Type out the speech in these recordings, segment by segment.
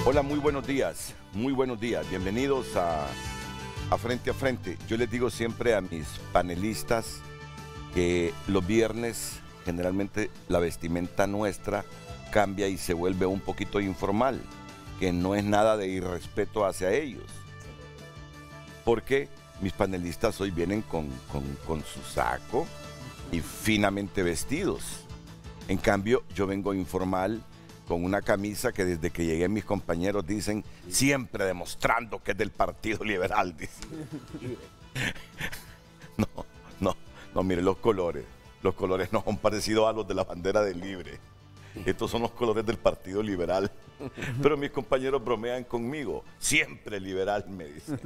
Hola, muy buenos días, bienvenidos a Frente a Frente. Yo les digo siempre a mis panelistas que los viernes generalmente la vestimenta nuestra cambia y se vuelve un poquito informal, que no es nada de irrespeto hacia ellos, porque mis panelistas hoy vienen con su saco y finamente vestidos. En cambio, yo vengo informal, con una camisa que desde que llegué mis compañeros dicen, siempre demostrando que es del Partido Liberal, dicen. No, mire, los colores no son parecidos a los de la bandera del Libre. Estos son los colores del Partido Liberal. Pero mis compañeros bromean conmigo, siempre liberal, me dicen.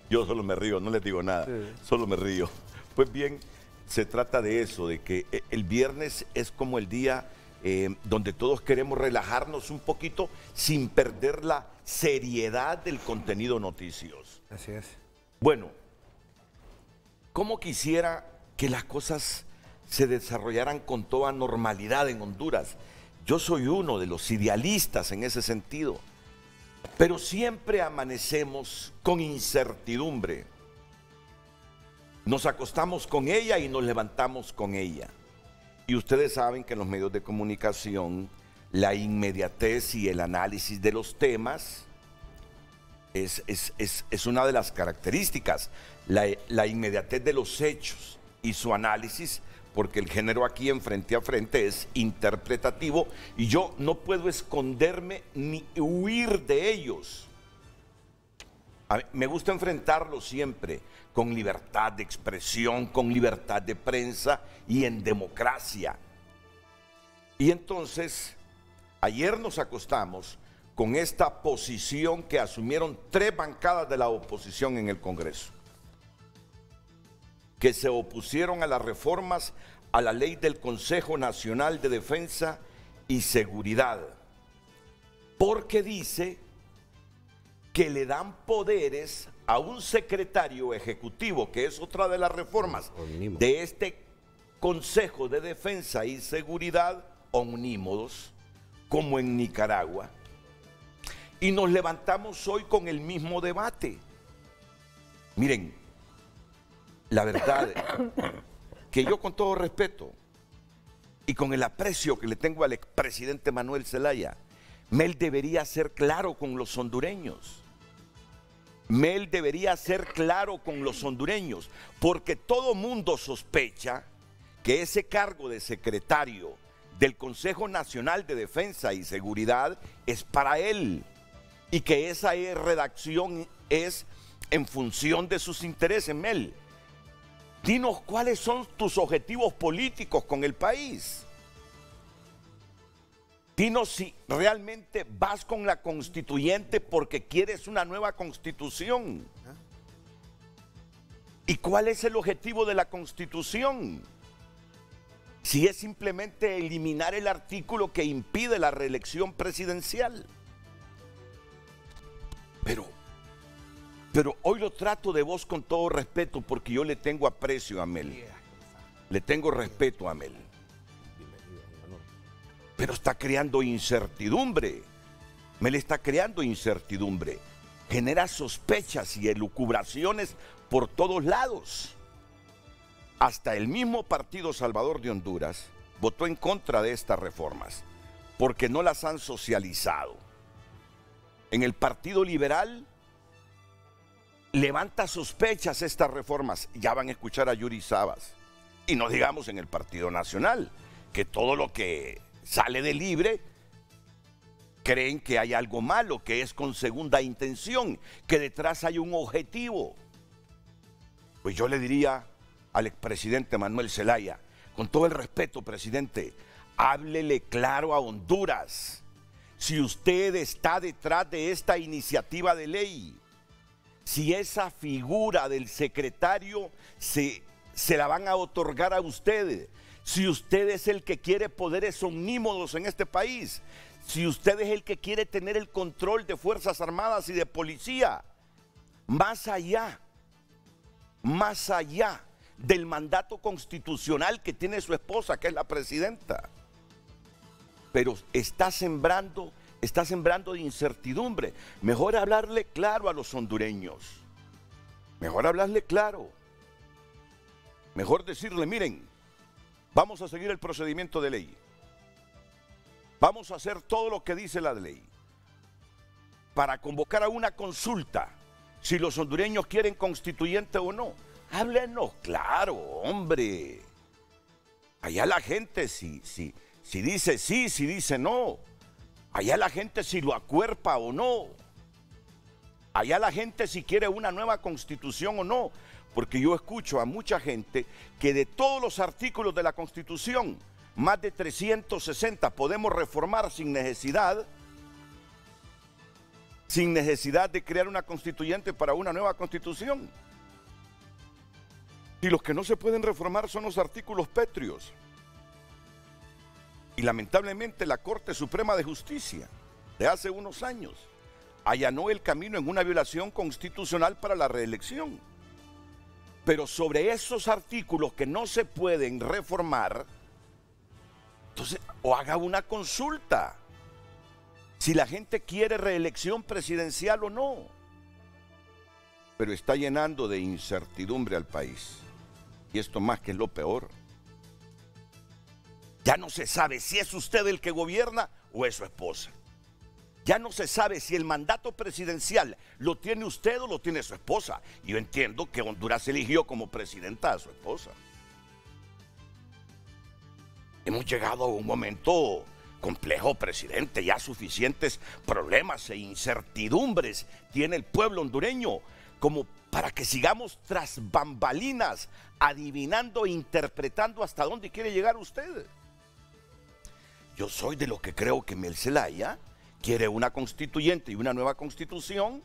Yo solo me río, no les digo nada, solo me río. Pues bien, se trata de eso, de que el viernes es como el día donde todos queremos relajarnos un poquito sin perder la seriedad del contenido noticioso. Así es. Bueno, ¿cómo quisiera que las cosas se desarrollaran con toda normalidad en Honduras? Yo soy uno de los idealistas en ese sentido, pero siempre amanecemos con incertidumbre. Nos acostamos con ella y nos levantamos con ella. Y ustedes saben que en los medios de comunicación la inmediatez y el análisis de los temas es una de las características, la inmediatez de los hechos y su análisis, porque el género aquí en Frente a Frente es interpretativo y yo no puedo esconderme ni huir de ellos. Me gusta enfrentarlo siempre con libertad de expresión, con libertad de prensa y en democracia. Y entonces, ayer nos acostamos con esta posición que asumieron 3 bancadas de la oposición en el Congreso, que se opusieron a las reformas a la ley del Consejo Nacional de Defensa y Seguridad, porque dice que le dan poderes a un secretario ejecutivo, que es otra de las reformas de este Consejo de Defensa y Seguridad, omnímodos, como en Nicaragua. Y nos levantamos hoy con el mismo debate. Miren, la verdad que yo, con todo respeto y con el aprecio que le tengo al expresidente Manuel Zelaya, Mel debería ser claro con los hondureños. Mel debería ser claro con los hondureños, porque todo mundo sospecha que ese cargo de secretario del Consejo Nacional de Defensa y Seguridad es para él y que esa redacción es en función de sus intereses. Mel, dinos cuáles son tus objetivos políticos con el país. Dinos si realmente vas con la constituyente porque quieres una nueva constitución. ¿Y cuál es el objetivo de la constitución? Si es simplemente eliminar el artículo que impide la reelección presidencial. Pero hoy lo trato de vos con todo respeto, porque yo le tengo aprecio a Mel. Le tengo respeto a Mel. Pero está creando incertidumbre. Mel está creando incertidumbre. Genera sospechas y elucubraciones por todos lados. Hasta el mismo Partido Salvador de Honduras votó en contra de estas reformas porque no las han socializado. En el Partido Liberal levanta sospechas estas reformas. Ya van a escuchar a Yuri Sabas. Y no digamos en el Partido Nacional, que todo lo que sale de Libre creen que hay algo malo, que es con segunda intención, que detrás hay un objetivo. Pues yo le diría al expresidente Manuel Zelaya, con todo el respeto, presidente, háblele claro a Honduras. Si usted está detrás de esta iniciativa de ley, si esa figura del secretario se la van a otorgar a usted, si usted es el que quiere poderes omnímodos en este país, si usted es el que quiere tener el control de Fuerzas Armadas y de policía, más allá del mandato constitucional que tiene su esposa, que es la presidenta, pero está sembrando está sembrando de incertidumbre. Mejor hablarle claro a los hondureños. Mejor hablarle claro. Mejor decirle, miren, vamos a seguir el procedimiento de ley. Vamos a hacer todo lo que dice la ley para convocar a una consulta si los hondureños quieren constituyente o no. Háblenos claro, hombre. Allá la gente si dice sí, si dice no. Allá la gente si lo acuerpa o no. Allá la gente si quiere una nueva constitución o no. Porque yo escucho a mucha gente que de todos los artículos de la Constitución, más de 360 podemos reformar sin necesidad de crear una constituyente para una nueva constitución. Y los que no se pueden reformar son los artículos pétreos. Y lamentablemente la Corte Suprema de Justicia de hace unos años allanó el camino en una violación constitucional para la reelección. Pero sobre esos artículos que no se pueden reformar, entonces o haga una consulta si la gente quiere reelección presidencial o no. Pero está llenando de incertidumbre al país. Y esto más que es lo peor. Ya no se sabe si es usted el que gobierna o es su esposa. Ya no se sabe si el mandato presidencial lo tiene usted o lo tiene su esposa. Y yo entiendo que Honduras eligió como presidenta a su esposa. Hemos llegado a un momento complejo, presidente. Ya suficientes problemas e incertidumbres tiene el pueblo hondureño como para que sigamos tras bambalinas, adivinando e interpretando hasta dónde quiere llegar usted. Yo soy de los que creo que Mel Zelaya quiere una constituyente y una nueva constitución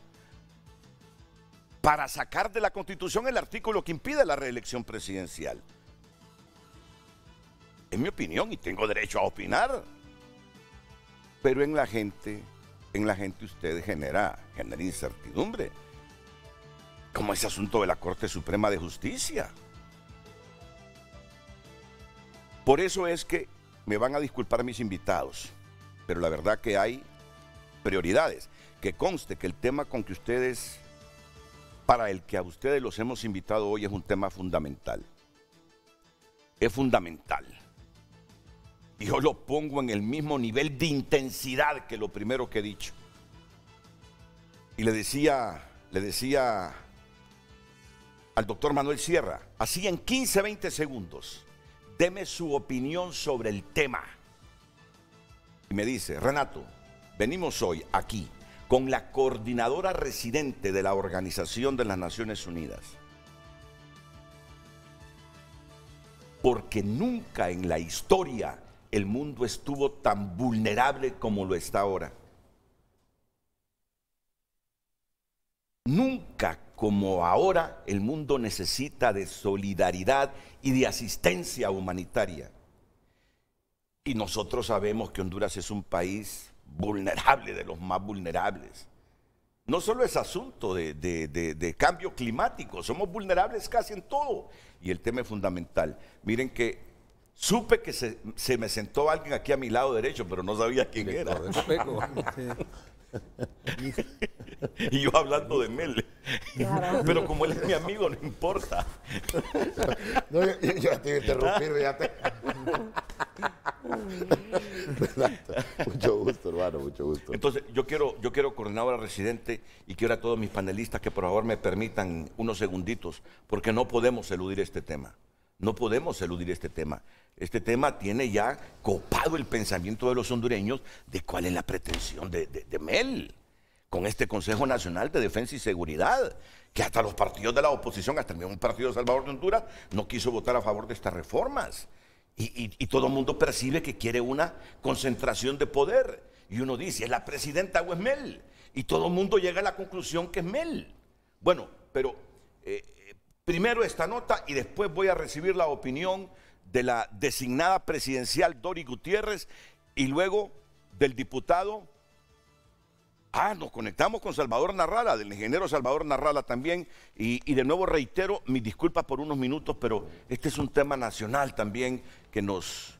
para sacar de la constitución el artículo que impide la reelección presidencial. Es mi opinión y tengo derecho a opinar. Pero en la gente usted genera incertidumbre. Como ese asunto de la Corte Suprema de Justicia. Por eso es que me van a disculpar mis invitados, pero la verdad que hay prioridades. Que conste que el tema con que ustedes, para el que a ustedes los hemos invitado hoy, es un tema fundamental. Es fundamental. Y yo lo pongo en el mismo nivel de intensidad que lo primero que he dicho. Y le decía al doctor Manuel Sierra, así en 15, 20 segundos, deme su opinión sobre el tema. Y me dice, Renato, venimos hoy aquí con la coordinadora residente de la Organización de las Naciones Unidas. Porque nunca en la historia el mundo estuvo tan vulnerable como lo está ahora. Nunca como ahora el mundo necesita de solidaridad y de asistencia humanitaria. Y nosotros sabemos que Honduras es un país vulnerable, de los más vulnerables. No solo es asunto de cambio climático, somos vulnerables casi en todo. Y el tema es fundamental. Miren que supe que se me sentó alguien aquí a mi lado derecho, pero no sabía quién era. Y yo hablando de Mel. Pero como él es mi amigo, no importa. No, yo te iba a interrumpir, fíjate. Mucho gusto, hermano, mucho gusto. Entonces, yo quiero coordinadora residente y quiero a todos mis panelistas que por favor me permitan unos segunditos, porque no podemos eludir este tema. No podemos eludir este tema. Este tema tiene ya copado el pensamiento de los hondureños de cuál es la pretensión de Mel con este Consejo Nacional de Defensa y Seguridad, que hasta los partidos de la oposición, hasta el mismo Partido de Salvador de Honduras, no quiso votar a favor de estas reformas. Y todo el mundo percibe que quiere una concentración de poder. Y uno dice, ¿es la presidenta o es Mel? Y todo el mundo llega a la conclusión que es Mel. Bueno, pero primero esta nota y después voy a recibir la opinión de la designada presidencial Dori Gutiérrez y luego del diputado. Nos conectamos con Salvador Narrala, del ingeniero Salvador Narrala también. Y de nuevo reitero mis disculpas por unos minutos, pero este es un tema nacional también que nos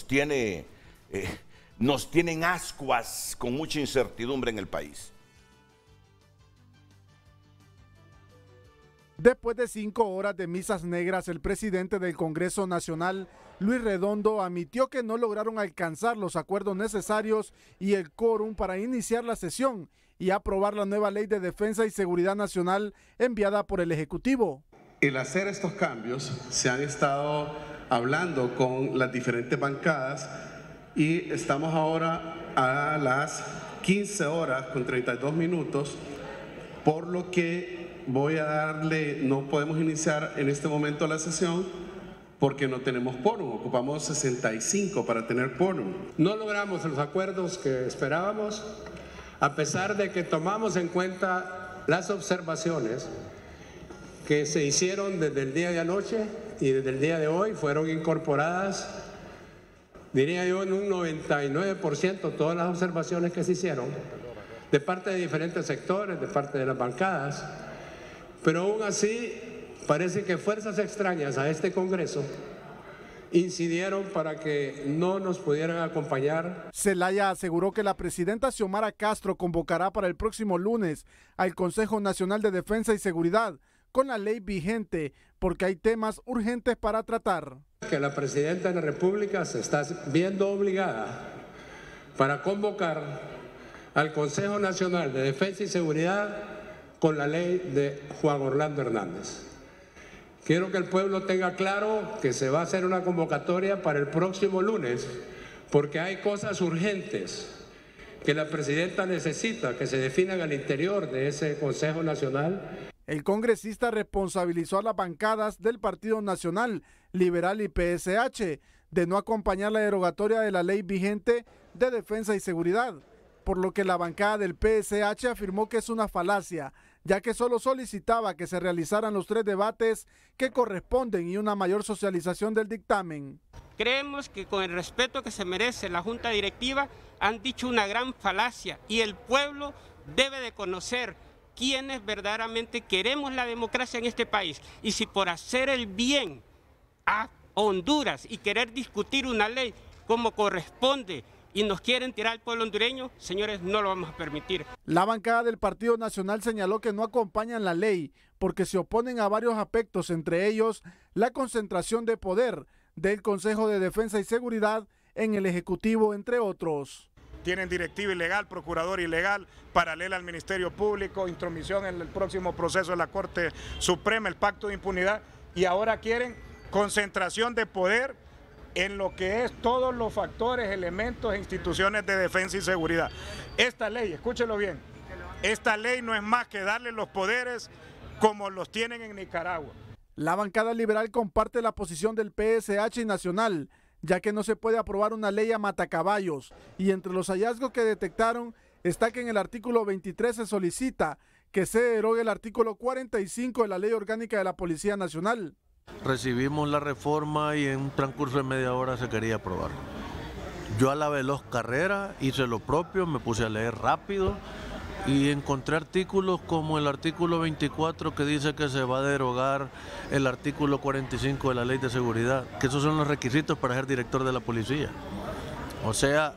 tiene nos tienen ascuas con mucha incertidumbre en el país. Después de 5 horas de misas negras, el presidente del Congreso Nacional, Luis Redondo, admitió que no lograron alcanzar los acuerdos necesarios y el quórum para iniciar la sesión y aprobar la nueva Ley de Defensa y Seguridad Nacional enviada por el Ejecutivo. El hacer estos cambios se han estado hablando con las diferentes bancadas y estamos ahora a las 15 horas con 32 minutos, por lo que no podemos iniciar en este momento la sesión porque no tenemos quórum, ocupamos 65 para tener quórum. No logramos los acuerdos que esperábamos, a pesar de que tomamos en cuenta las observaciones que se hicieron desde el día de anoche y desde el día de hoy, fueron incorporadas, diría yo, en un 99% todas las observaciones que se hicieron, de parte de diferentes sectores, de parte de las bancadas. Pero aún así, parece que fuerzas extrañas a este Congreso incidieron para que no nos pudieran acompañar. Zelaya aseguró que la presidenta Xiomara Castro convocará para el próximo lunes al Consejo Nacional de Defensa y Seguridad con la ley vigente, porque hay temas urgentes para tratar. Que la presidenta de la República se está viendo obligada para convocar al Consejo Nacional de Defensa y Seguridad con la ley de Juan Orlando Hernández. Quiero que el pueblo tenga claro que se va a hacer una convocatoria para el próximo lunes, porque hay cosas urgentes que la presidenta necesita que se definan al interior de ese Consejo Nacional. El congresista responsabilizó a las bancadas del Partido Nacional, Liberal y PSH de no acompañar la derogatoria de la ley vigente de defensa y seguridad, por lo que la bancada del PSH afirmó que es una falacia, ya que solo solicitaba que se realizaran los 3 debates que corresponden y una mayor socialización del dictamen. Creemos que con el respeto que se merece la Junta Directiva han dicho una gran falacia y el pueblo debe de conocer quiénes verdaderamente queremos la democracia en este país, y si por hacer el bien a Honduras y querer discutir una ley como corresponde y nos quieren tirar al pueblo hondureño, señores, no lo vamos a permitir. La bancada del Partido Nacional señaló que no acompañan la ley porque se oponen a varios aspectos, entre ellos la concentración de poder del Consejo de Defensa y Seguridad en el Ejecutivo, entre otros. Tienen directiva ilegal, procurador ilegal, paralela al Ministerio Público, intromisión en el próximo proceso de la Corte Suprema, el pacto de impunidad, y ahora quieren concentración de poder en lo que es todos los factores, elementos e instituciones de defensa y seguridad. Esta ley, escúchelo bien, esta ley no es más que darle los poderes como los tienen en Nicaragua. La bancada liberal comparte la posición del PSH y Nacional, ya que no se puede aprobar una ley a matacaballos, y entre los hallazgos que detectaron está que en el artículo 23 se solicita que se derogue el artículo 45 de la Ley Orgánica de la Policía Nacional. Recibimos la reforma y en un transcurso de media hora se quería aprobar. Yo a la veloz carrera hice lo propio, me puse a leer rápido y encontré artículos como el artículo 24 que dice que se va a derogar el artículo 45 de la Ley de Seguridad, que esos son los requisitos para ser director de la policía. O sea,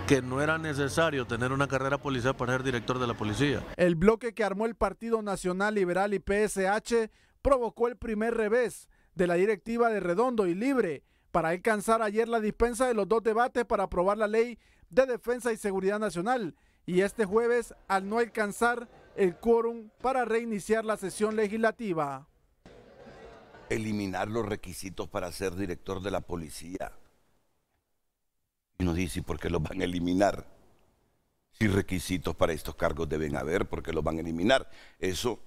que no era necesario tener una carrera policial para ser director de la policía. El bloque que armó el Partido Nacional Liberal y PSH provocó el primer revés de la directiva de Redondo y Libre para alcanzar ayer la dispensa de los 2 debates para aprobar la Ley de Defensa y Seguridad Nacional, y este jueves al no alcanzar el quórum para reiniciar la sesión legislativa. Eliminar los requisitos para ser director de la policía. Y nos dice, ¿por qué los van a eliminar? Si requisitos para estos cargos deben haber, ¿por qué los van a eliminar? Eso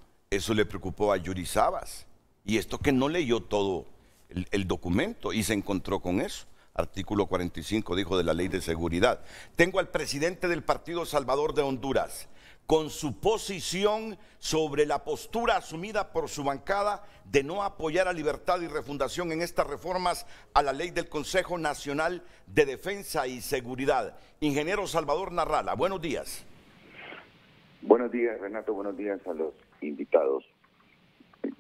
le preocupó a Yuri Sabas. Y esto que no leyó todo el documento y se encontró con eso. Artículo 45, dijo, de la Ley de Seguridad. Tengo al presidente del Partido Salvador de Honduras con su posición sobre la postura asumida por su bancada de no apoyar a Libertad y Refundación en estas reformas a la ley del Consejo Nacional de Defensa y Seguridad. Ingeniero Salvador Narrala, buenos días. Buenos días, Renato, buenos días a los invitados.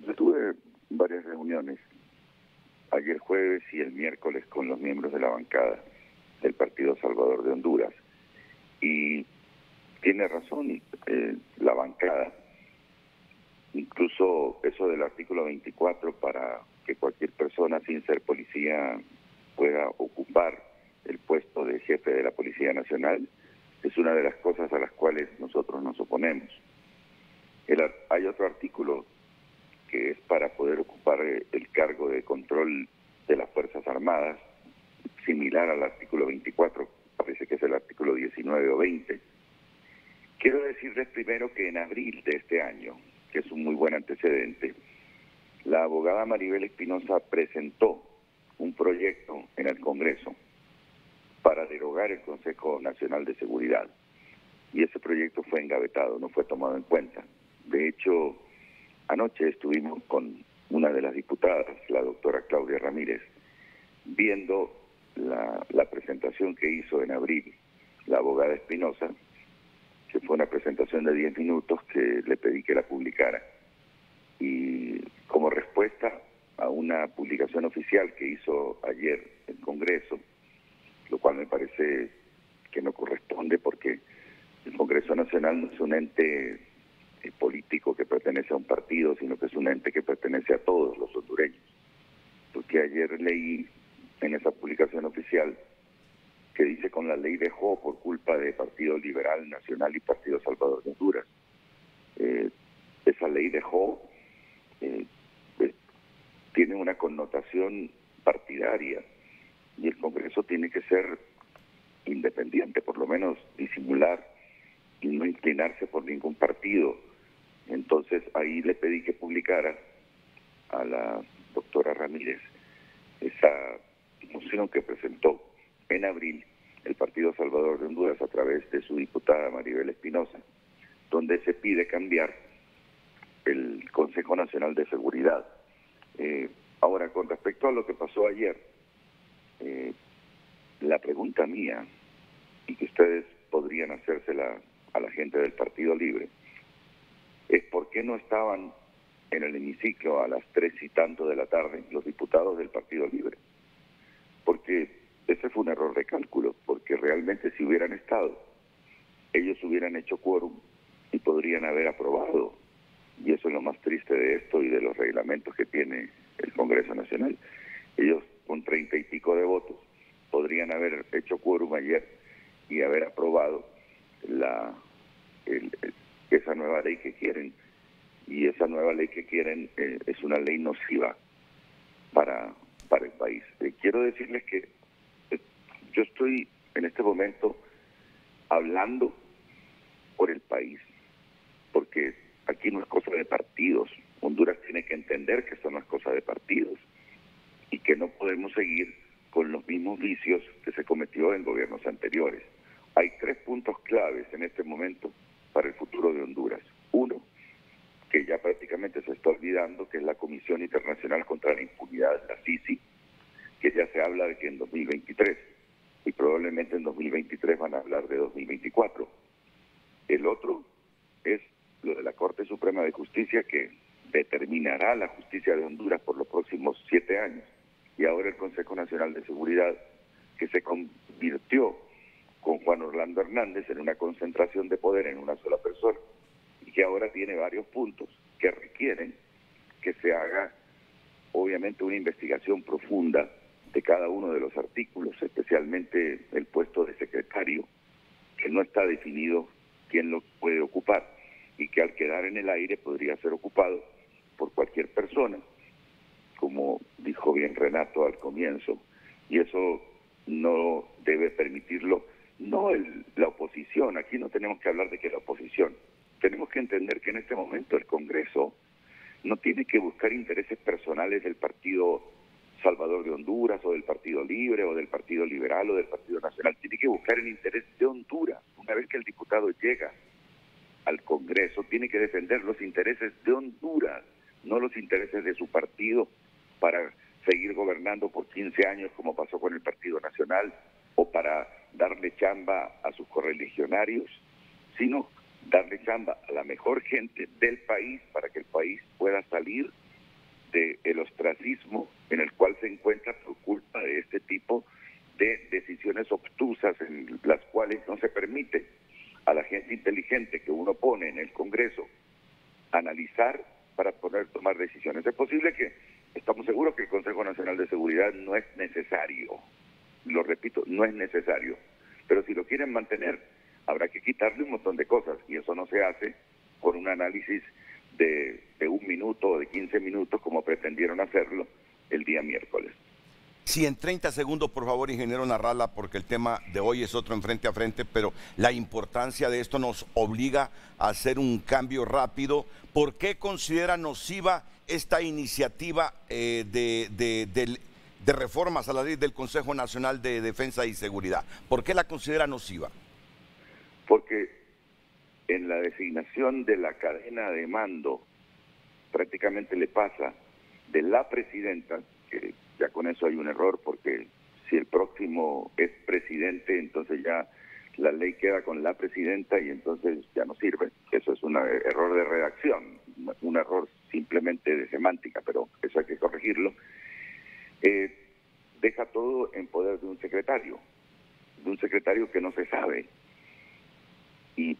Yo tuve varias reuniones ayer jueves y el miércoles con los miembros de la bancada. del Partido Salvador de Honduras. Y tiene razón la bancada, incluso eso del artículo 24 para que cualquier persona sin ser policía pueda ocupar el puesto de jefe de la Policía Nacional, es una de las cosas a las cuales nosotros nos oponemos. Hay otro artículo que es para poder ocupar el cargo de control de las Fuerzas Armadas, similar al artículo 24, parece que es el artículo 19 o 20. Quiero decirles primero que en abril de este año, que es un muy buen antecedente, la abogada Maribel Espinosa presentó un proyecto en el Congreso para derogar el Consejo Nacional de Seguridad. Y ese proyecto fue engavetado, no fue tomado en cuenta. De hecho, anoche estuvimos con una de las diputadas, la doctora Claudia Ramírez, viendo la presentación que hizo en abril la abogada Espinosa, que fue una presentación de 10 minutos que le pedí que la publicara. Y como respuesta a una publicación oficial que hizo ayer el Congreso, lo cual me parece que no corresponde porque el Congreso Nacional no es un ente político que pertenece a un partido, sino que es un ente que pertenece a todos los hondureños. Porque ayer leí en esa publicación oficial que dice con la ley dejó por culpa de Partido Liberal Nacional y Partido Salvador de Honduras. Esa ley dejó tiene una connotación partidaria y el Congreso tiene que ser independiente, por lo menos disimular y no inclinarse por ningún partido. Entonces ahí le pedí que publicara a la doctora Ramírez esa moción que presentó en abril el Partido Salvador de Honduras a través de su diputada Maribel Espinosa, donde se pide cambiar el Consejo Nacional de Seguridad. Ahora, con respecto a lo que pasó ayer, la pregunta mía, y que ustedes podrían hacérsela a la gente del Partido Libre, es por qué no estaban en el hemiciclo a las 3 y tanto de la tarde los diputados del Partido Libre. Porque ese fue un error de cálculo, porque realmente si hubieran estado, ellos hubieran hecho quórum y podrían haber aprobado. Y eso es lo más triste de esto y de los reglamentos que tiene el Congreso Nacional. Ellos con 30 y pico de votos podrían haber hecho quórum ayer y haber aprobado esa nueva ley que quieren. Y esa nueva ley que quieren es una ley nociva para el país. Quiero decirles que yo estoy en este momento hablando por el país, porque aquí no es cosa de partidos. Honduras tiene que entender que esto no es cosa de partidos y que no podemos seguir con los mismos vicios que se cometió en gobiernos anteriores. Hay 3 puntos claves en este momento para el futuro de Honduras. Uno, que ya prácticamente se está olvidando, que es la Comisión Internacional contra la Impunidad, la CICI, que ya se habla de que en 2023, y probablemente en 2023 van a hablar de 2024. El otro es lo de la Corte Suprema de Justicia, que determinará la justicia de Honduras por los próximos 7 años. Y ahora el Consejo Nacional de Seguridad, que se convirtió con Juan Orlando Hernández en una concentración de poder en una sola persona, y que ahora tiene varios puntos que requieren que se haga, obviamente, una investigación profunda de cada uno de los artículos, especialmente el puesto de secretario, que no está definido quién lo puede ocupar, y que al quedar en el aire podría ser ocupado por cualquier persona, como dijo bien Renato al comienzo, y eso no debe permitirlo, no la oposición. Aquí no tenemos que hablar de que la oposición, tenemos que entender que en este momento el Congreso no tiene que buscar intereses personales del Partido Salvador de Honduras o del Partido Libre o del Partido Liberal o del Partido Nacional, tiene que buscar el interés de Honduras. Una vez que el diputado llega al Congreso, tiene que defender los intereses de Honduras, no los intereses de su partido para seguir gobernando por 15 años como pasó con el Partido Nacional, o para darle chamba a sus correligionarios, sino darle chamba a la mejor gente del país para que el país pueda salir del ostracismo en el cual se encuentra por culpa de este tipo de decisiones obtusas en las cuales no se permite a la gente inteligente que uno pone en el Congreso analizar para poder tomar decisiones. Es posible que, estamos seguros que el Consejo Nacional de Seguridad no es necesario, lo repito, no es necesario, pero si lo quieren mantener, habrá que quitarle un montón de cosas, y eso no se hace con un análisis de 1 minuto o de 15 minutos como pretendieron hacerlo el día miércoles. Sí, en 30 segundos, por favor, ingeniero Narrala, porque el tema de hoy es otro en frente a frente, pero la importancia de esto nos obliga a hacer un cambio rápido. ¿Por qué considera nociva esta iniciativa de reformas a la ley del Consejo Nacional de Defensa y Seguridad? ¿Por qué la considera nociva? Porque en la designación de la cadena de mando prácticamente le pasa de la presidenta, que ya con eso hay un error, porque si el próximo es presidente, entonces ya la ley queda con la presidenta y entonces ya no sirve. Eso es un error de redacción, un error simplemente de semántica, pero eso hay que corregirlo. Deja todo en poder de un secretario que no se sabe. Y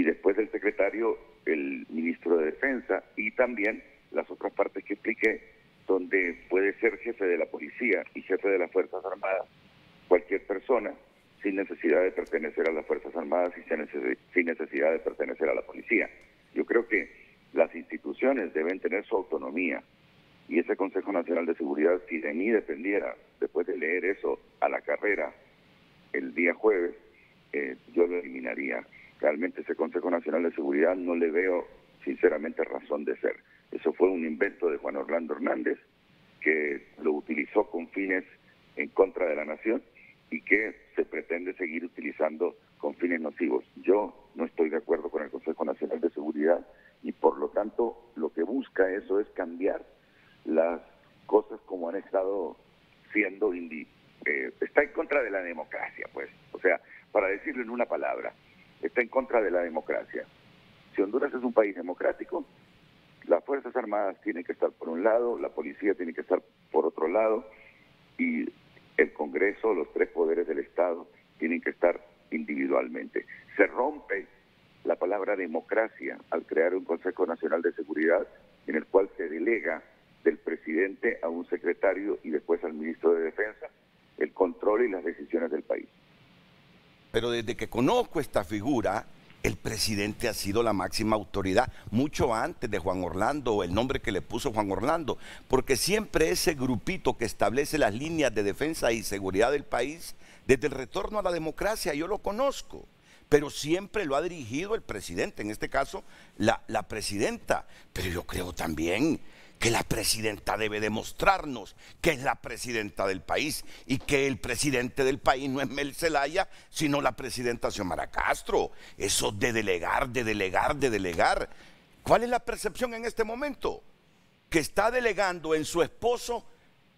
después del secretario, el ministro de Defensa, y también las otras partes que expliqué, donde puede ser jefe de la policía y jefe de las Fuerzas Armadas cualquier persona sin necesidad de pertenecer a las Fuerzas Armadas y sin necesidad de pertenecer a la policía. Yo creo que las instituciones deben tener su autonomía, y ese Consejo Nacional de Seguridad, si de mí dependiera, después de leer eso a la carrera el día jueves, yo lo eliminaría. Realmente ese Consejo Nacional de Seguridad no le veo sinceramente razón de ser. Eso fue un invento de Juan Orlando Hernández, que lo utilizó con fines en contra de la nación y que se pretende seguir utilizando con fines nocivos. Yo no estoy de acuerdo con el Consejo Nacional de Seguridad y por lo tanto lo que busca eso es cambiar las cosas como han estado siendo. Está en contra de la democracia, pues. O sea, para decirlo en una palabra, está en contra de la democracia. Si Honduras es un país democrático, las Fuerzas Armadas tienen que estar por un lado, la policía tiene que estar por otro lado, y el Congreso, los 3 poderes del Estado, tienen que estar individualmente. Se rompe la palabra democracia al crear un Consejo Nacional de Seguridad en el cual se delega del presidente a un secretario y después al ministro de Defensa el control y las decisiones del país. Pero desde que conozco esta figura, el presidente ha sido la máxima autoridad, mucho antes de Juan Orlando, o el nombre que le puso Juan Orlando, porque siempre ese grupito que establece las líneas de defensa y seguridad del país, desde el retorno a la democracia, yo lo conozco, pero siempre lo ha dirigido el presidente, en este caso la presidenta. Pero yo creo también que la presidenta debe demostrarnos que es la presidenta del país y que el presidente del país no es Mel Zelaya, sino la presidenta Xiomara Castro. Eso de delegar. ¿Cuál es la percepción en este momento? Que está delegando en su esposo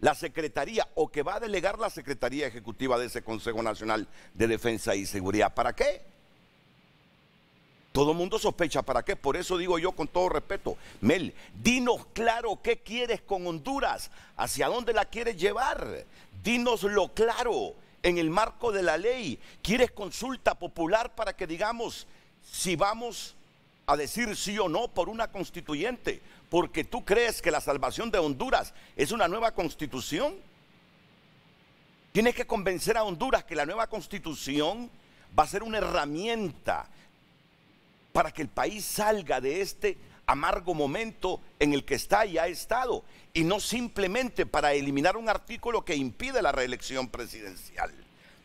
la secretaría, o que va a delegar la secretaría ejecutiva de ese Consejo Nacional de Defensa y Seguridad. ¿Para qué? Todo el mundo sospecha para qué. Por eso digo yo con todo respeto, Mel, dinos claro qué quieres con Honduras, hacia dónde la quieres llevar. Dínoslo claro, en el marco de la ley. ¿Quieres consulta popular para que digamos si vamos a decir sí o no por una constituyente? Porque tú crees que la salvación de Honduras es una nueva constitución. Tienes que convencer a Honduras que la nueva constitución va a ser una herramienta para que el país salga de este amargo momento en el que está y ha estado, y no simplemente para eliminar un artículo que impide la reelección presidencial.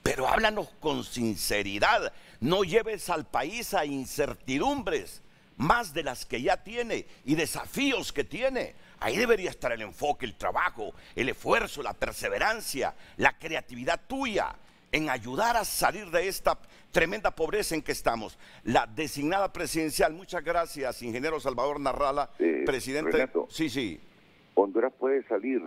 Pero háblanos con sinceridad, no lleves al país a incertidumbres más de las que ya tiene y desafíos que tiene. Ahí debería estar el enfoque, el trabajo, el esfuerzo, la perseverancia, la creatividad tuya en ayudar a salir de esta tremenda pobreza en que estamos. La designada presidencial, muchas gracias, ingeniero Salvador Narrala, presidente. Renato, sí. Honduras puede salir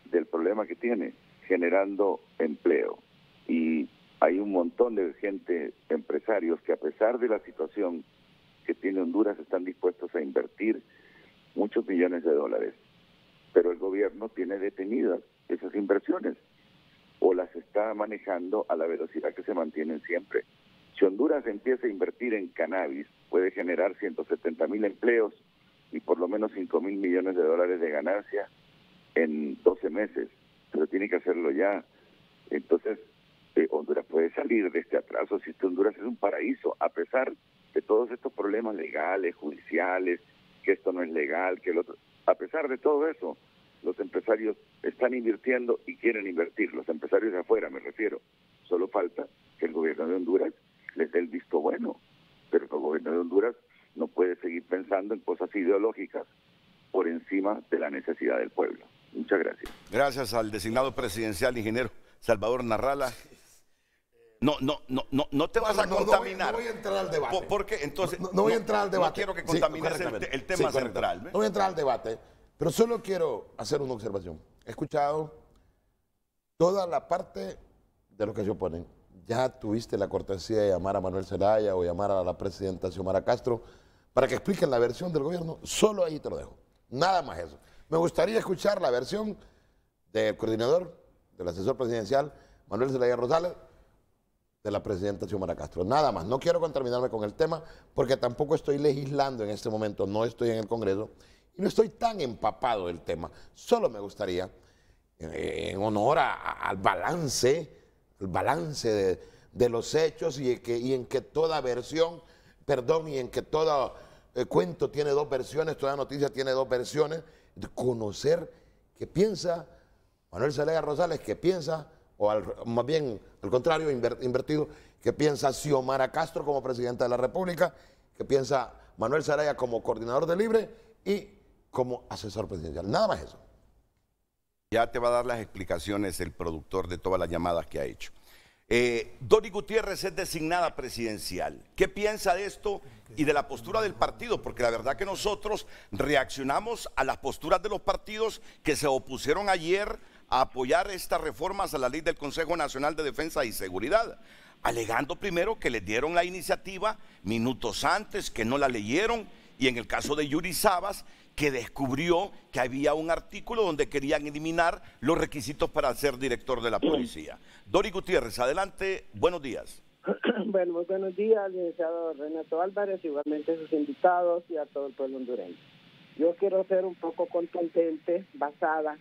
del problema que tiene generando empleo, y hay un montón de gente, empresarios, que a pesar de la situación que tiene Honduras están dispuestos a invertir muchos millones de dólares, pero el gobierno tiene detenidas esas inversiones. o las está manejando a la velocidad que se mantienen siempre. Si Honduras empieza a invertir en cannabis, puede generar 170,000 empleos y por lo menos 5,000 millones de dólares de ganancia en 12 meses, pero tiene que hacerlo ya. Entonces, Honduras puede salir de este atraso. Si Honduras es un paraíso, a pesar de todos estos problemas legales, judiciales, que esto no es legal, que el otro, a pesar de todo eso, los empresarios están invirtiendo y quieren invertir, los empresarios de afuera me refiero. Solo falta que el gobierno de Honduras les dé el visto bueno, pero el gobierno de Honduras no puede seguir pensando en cosas ideológicas por encima de la necesidad del pueblo. Muchas gracias. Gracias al designado presidencial, ingeniero Salvador Narrala. No te vas a contaminar. No voy a entrar al debate. Porque entonces no voy a entrar al debate. No quiero que contamines el tema central. No voy a entrar al debate, pero solo quiero hacer una observación. He escuchado toda la parte de los que se oponen. Ya tuviste la cortesía de llamar a Manuel Zelaya o llamar a la presidenta Xiomara Castro para que expliquen la versión del gobierno. Solo ahí te lo dejo. Nada más eso. Me gustaría escuchar la versión del coordinador, del asesor presidencial, Manuel Zelaya Rosales, de la presidenta Xiomara Castro. Nada más. No quiero contaminarme con el tema porque tampoco estoy legislando en este momento, no estoy en el Congreso y no estoy tan empapado del tema. Solo me gustaría, en honor al balance de los hechos y en que toda versión, y en que todo cuento tiene dos versiones, toda noticia tiene dos versiones, de conocer qué piensa Manuel Zelaya Rosales, qué piensa, más bien al contrario, invertido, qué piensa Xiomara Castro como presidenta de la República, qué piensa Manuel Zelaya como coordinador de Libre y como asesor presidencial. Nada más eso. Ya te va a dar las explicaciones el productor de todas las llamadas que ha hecho. Doris Gutiérrez es designada presidencial. ¿Qué piensa de esto y de la postura del partido? Porque la verdad que nosotros reaccionamos a las posturas de los partidos que se opusieron ayer a apoyar estas reformas a la ley del Consejo Nacional de Defensa y Seguridad, alegando primero que les dieron la iniciativa minutos antes, que no la leyeron, y en el caso de Yuri Sabas, que descubrió que había un artículo donde querían eliminar los requisitos para ser director de la policía. Doris Gutiérrez, adelante, buenos días. Bueno, muy buenos días, licenciado Renato Álvarez, igualmente a sus invitados y a todo el pueblo hondureño. Yo quiero ser un poco contundente, basada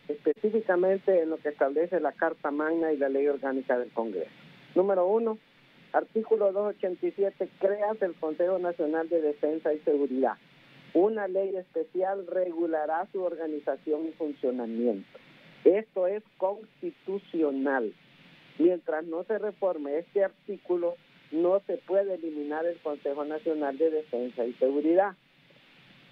específicamente en lo que establece la Carta Magna y la Ley Orgánica del Congreso. Número 1, artículo 287, creas el Consejo Nacional de Defensa y Seguridad. Una ley especial regulará su organización y funcionamiento. Esto es constitucional. Mientras no se reforme este artículo, no se puede eliminar el Consejo Nacional de Defensa y Seguridad.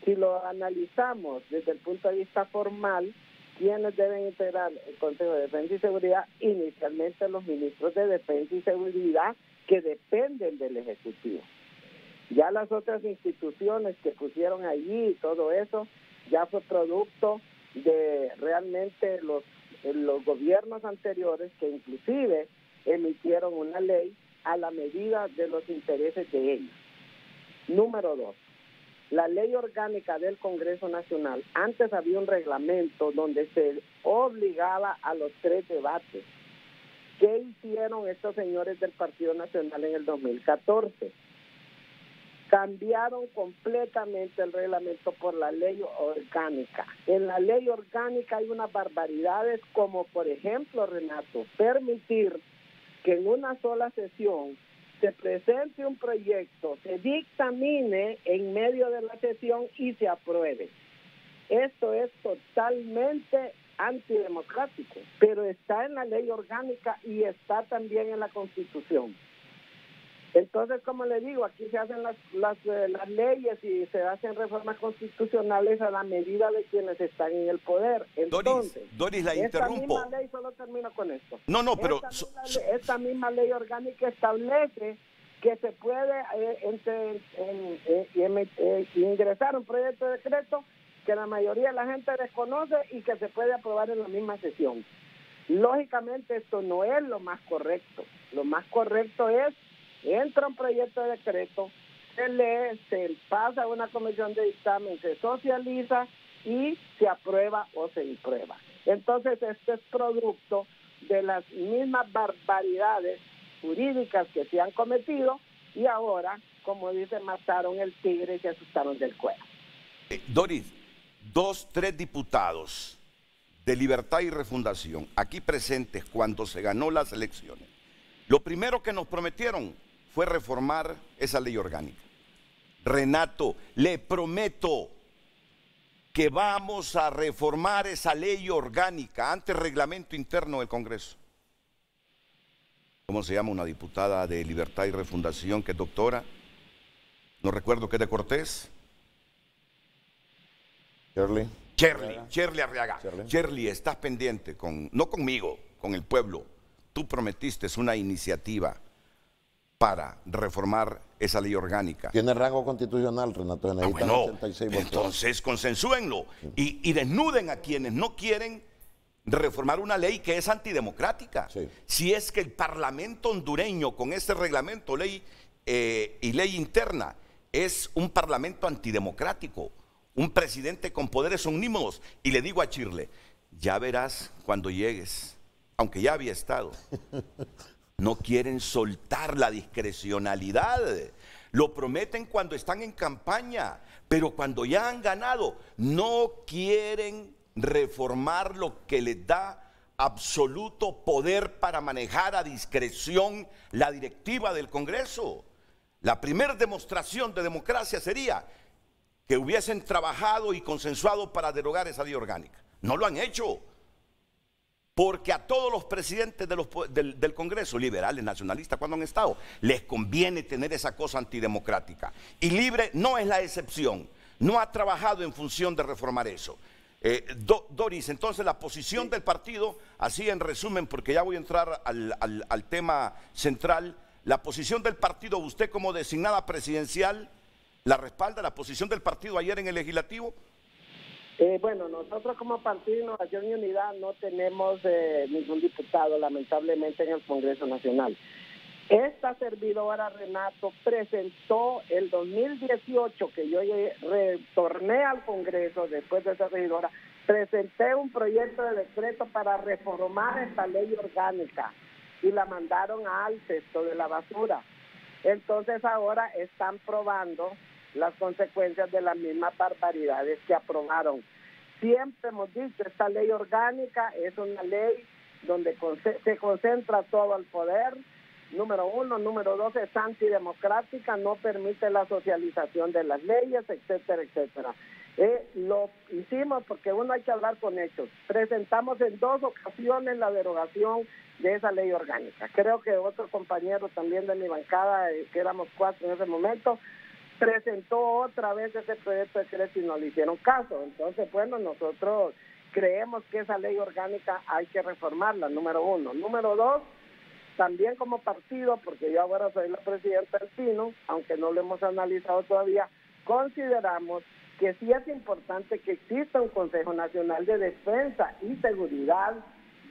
Si lo analizamos desde el punto de vista formal, ¿quiénes deben integrar el Consejo de Defensa y Seguridad? Inicialmente los ministros de Defensa y Seguridad, que dependen del Ejecutivo. Ya las otras instituciones que pusieron allí y todo eso, ya fue producto de realmente los gobiernos anteriores, que inclusive emitieron una ley a la medida de los intereses de ellos. Número 2, la ley orgánica del Congreso Nacional. Antes había un reglamento donde se obligaba a los 3 debates. ¿Qué hicieron estos señores del Partido Nacional en el 2014? Cambiaron completamente el reglamento por la ley orgánica. En la ley orgánica hay unas barbaridades como, por ejemplo, Renato, permitir que en una sola sesión se presente un proyecto, se dictamine en medio de la sesión y se apruebe. Esto es totalmente antidemocrático, pero está en la ley orgánica y está también en la Constitución. Entonces, como le digo, aquí se hacen las leyes y se hacen reformas constitucionales a la medida de quienes están en el poder. Entonces, Doris, la interrumpo. Esta misma ley, solo termino con esto. No, pero... Esta misma ley orgánica establece que se puede ingresar un proyecto de decreto que la mayoría de la gente desconoce y que se puede aprobar en la misma sesión. Lógicamente, esto no es lo más correcto. Lo más correcto es: entra un proyecto de decreto, se lee, se pasa a una comisión de dictamen, se socializa y se aprueba o se imprueba. Entonces, este es producto de las mismas barbaridades jurídicas que se han cometido y ahora, como dice, mataron el tigre y se asustaron del cuero. Doris, 3 diputados de Libertad y Refundación aquí presentes cuando se ganó las elecciones, lo primero que nos prometieron fue reformar esa ley orgánica. Renato, le prometo que vamos a reformar esa ley orgánica ante el reglamento interno del Congreso. ¿Cómo se llama una diputada de Libertad y Refundación que es doctora? No recuerdo qué, de Cortés. Shirley Arriaga. Shirley, estás pendiente, no conmigo, con el pueblo. Tú prometiste una iniciativa para reformar esa ley orgánica. Tiene rango constitucional, Renato. Necesitan 86 votos. Entonces consensúenlo y desnuden a quienes no quieren reformar una ley que es antidemocrática. Sí. Si es que el Parlamento hondureño con este reglamento, ley y ley interna, es un parlamento antidemocrático, un presidente con poderes omnímodos. Y le digo a Shirley, ya verás cuando llegues, aunque ya había estado. No quieren soltar la discrecionalidad. Lo prometen cuando están en campaña, pero cuando ya han ganado, no quieren reformar lo que les da absoluto poder para manejar a discreción la directiva del Congreso. La primera demostración de democracia sería que hubiesen trabajado y consensuado para derogar esa ley orgánica. No lo han hecho. Porque a todos los presidentes del Congreso, liberales, nacionalistas, cuando han estado, les conviene tener esa cosa antidemocrática. Y Libre no es la excepción, no ha trabajado en función de reformar eso. Doris, entonces la posición del partido, así en resumen, porque ya voy a entrar al tema central, la posición del partido, usted como designada presidencial, ¿la respalda la posición del partido ayer en el legislativo? Bueno, nosotros como Partido Innovación y Unidad no tenemos ningún diputado, lamentablemente, en el Congreso Nacional. Esta servidora, Renato, presentó el 2018, que yo retorné al Congreso después de esa servidora, presenté un proyecto de decreto para reformar esta ley orgánica y la mandaron al cesto de la basura. Entonces ahora están probando las consecuencias de las mismas barbaridades que aprobaron. Siempre hemos dicho, esta ley orgánica es una ley donde se concentra todo el poder, número 1, número 2, es antidemocrática, no permite la socialización de las leyes, etcétera, etcétera. Lo hicimos porque uno hay que hablar con hechos. Presentamos en 2 ocasiones la derogación de esa ley orgánica. Creo que otro compañero también de mi bancada, que éramos 4 en ese momento, presentó otra vez ese proyecto de decreto y no le hicieron caso. Entonces, bueno, nosotros creemos que esa ley orgánica hay que reformarla, número 1. Número 2, también como partido, porque yo ahora soy la presidenta del PINO, aunque no lo hemos analizado todavía, consideramos que sí es importante que exista un Consejo Nacional de Defensa y Seguridad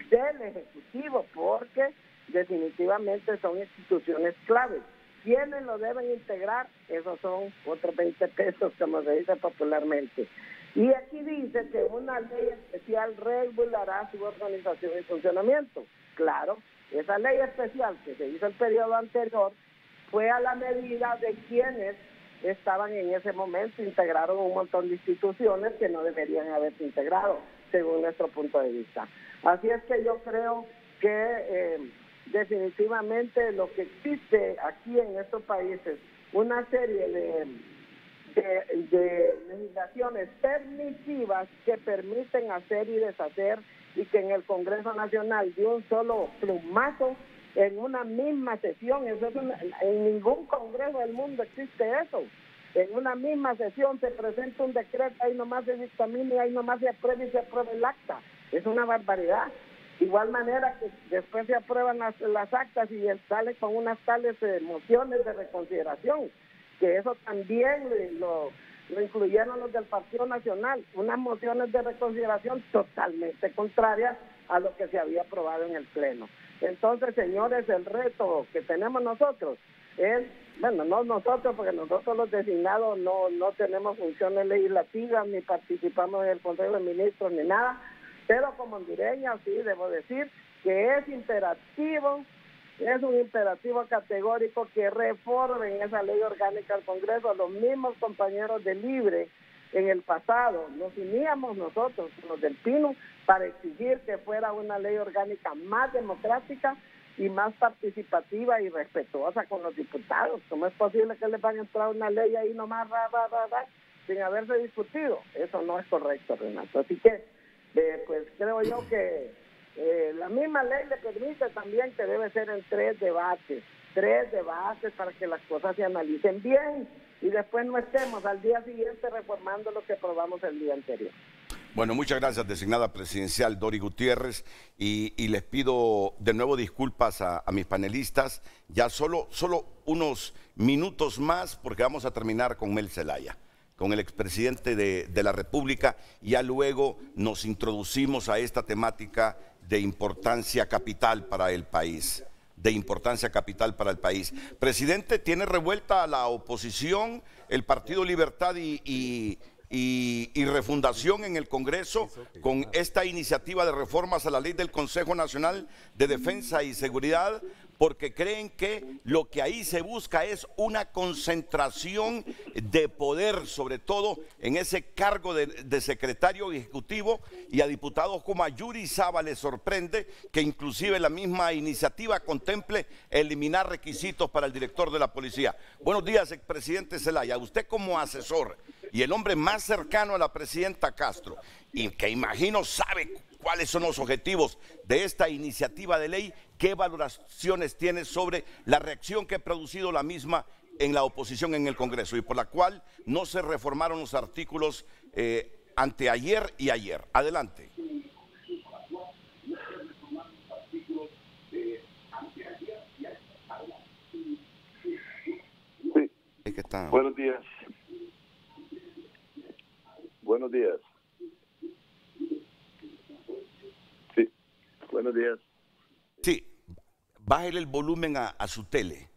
del Ejecutivo, porque definitivamente son instituciones claves. ¿Quiénes lo deben integrar? Esos son otros 20 pesos, como se dice popularmente. Y aquí dice que una ley especial regulará su organización y funcionamiento. Claro, esa ley especial que se hizo el periodo anterior fue a la medida de quienes estaban en ese momento, integraron un montón de instituciones que no deberían haberse integrado, según nuestro punto de vista. Así es que yo creo que definitivamente lo que existe aquí en estos países, una serie de legislaciones permisivas que permiten hacer y deshacer, y que en el Congreso Nacional de un solo plumazo, en una misma sesión, en ningún Congreso del mundo existe eso. En una misma sesión se presenta un decreto, ahí nomás se dictamina y ahí nomás se aprueba y se aprueba el acta. Es una barbaridad. Igual manera que después se aprueban las actas y sale con unas tales mociones de reconsideración, que eso también lo incluyeron los del Partido Nacional, unas mociones de reconsideración totalmente contrarias a lo que se había aprobado en el Pleno. Entonces, señores, el reto que tenemos nosotros es, bueno, no nosotros, porque nosotros los designados no tenemos funciones legislativas, ni participamos en el Consejo de Ministros, ni nada, pero como hondureña sí debo decir que es imperativo, es un imperativo categórico que reformen esa ley orgánica al Congreso. Los mismos compañeros de Libre en el pasado nos uníamos nosotros, los del Pino, para exigir que fuera una ley orgánica más democrática y más participativa y respetuosa con los diputados. ¿Cómo es posible que les van a entrar una ley ahí nomás sin haberse discutido? Eso no es correcto, Renato. Así que, pues creo yo que la misma ley le permite también que debe ser en tres debates para que las cosas se analicen bien y después no estemos al día siguiente reformando lo que aprobamos el día anterior. Bueno, muchas gracias, designada presidencial Dori Gutiérrez, y les pido de nuevo disculpas a mis panelistas. Ya solo unos minutos más porque vamos a terminar con Mel Zelaya, con el expresidente de la República, y ya luego nos introducimos a esta temática de importancia capital para el país. Presidente, tiene revuelta a la oposición, el Partido Libertad y Refundación en el Congreso con esta iniciativa de reformas a la ley del Consejo Nacional de Defensa y Seguridad, porque creen que lo que ahí se busca es una concentración de poder, sobre todo en ese cargo de secretario ejecutivo, y a diputados como a Yuri Saba les sorprende que inclusive la misma iniciativa contemple eliminar requisitos para el director de la policía. Buenos días, expresidente Zelaya. Usted como asesor y el hombre más cercano a la presidenta Castro, y que imagino sabe cuáles son los objetivos de esta iniciativa de ley, ¿qué valoraciones tiene sobre la reacción que ha producido la misma en la oposición en el Congreso y por la cual no se reformaron los artículos anteayer y ayer? Adelante. Sí. Es que está... Buenos días. Buenos días. Sí, buenos días. Sí, bájele el volumen a su tele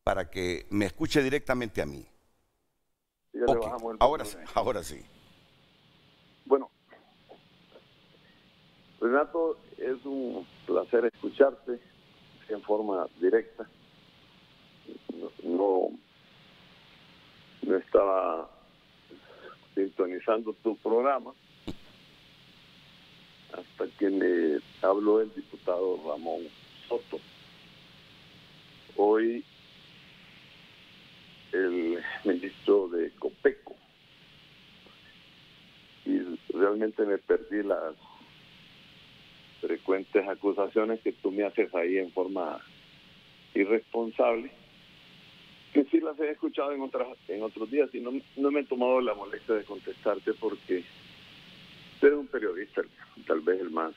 para que me escuche directamente a mí. Sí, okay. Ahora sí. Bueno, Renato, es un placer escucharte en forma directa. No estaba sintonizando tu programa hasta que me habló el diputado Ramón Soto. Hoy el ministro de Copeco, y realmente me perdí las frecuentes acusaciones que tú me haces ahí en forma irresponsable, que sí las he escuchado en otros días, y no me he tomado la molestia de contestarte porque eres un periodista, tal vez el más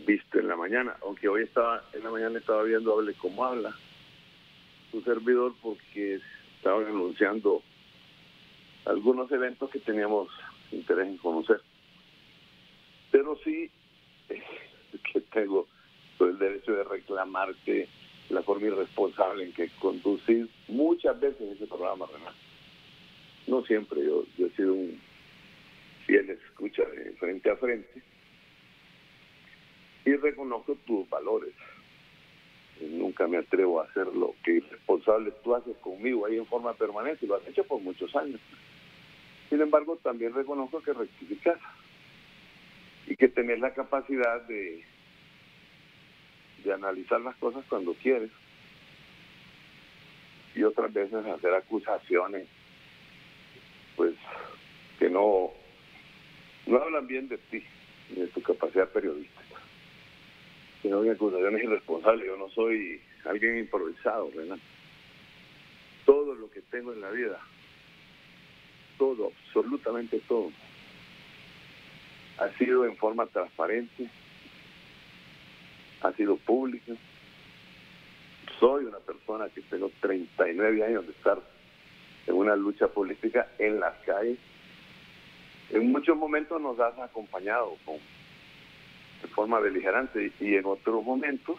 visto en la mañana, aunque hoy en la mañana estaba viendo Hable Como Habla, su servidor, porque estaban anunciando algunos eventos que teníamos interés en conocer. Pero sí que tengo todo el derecho de reclamarte la forma irresponsable en que conducís muchas veces ese programa, Renato. No siempre, yo he sido un fiel escucha de frente a frente y reconozco tus valores. Nunca me atrevo a hacer lo que irresponsable tú haces conmigo ahí en forma permanente, y lo has hecho por muchos años. Sin embargo, también reconozco que rectificas y que tenés la capacidad de analizar las cosas cuando quieres, y otras veces hacer acusaciones pues que no hablan bien de ti ni de tu capacidad periodística, sino que acusaciones irresponsables. Yo no soy alguien improvisado, Renato. Todo lo que tengo en la vida, todo, absolutamente todo, ha sido en forma transparente, ha sido pública. Soy una persona que tengo 39 años de estar en una lucha política en las calles. En muchos momentos nos has acompañado de forma beligerante, y en otros momentos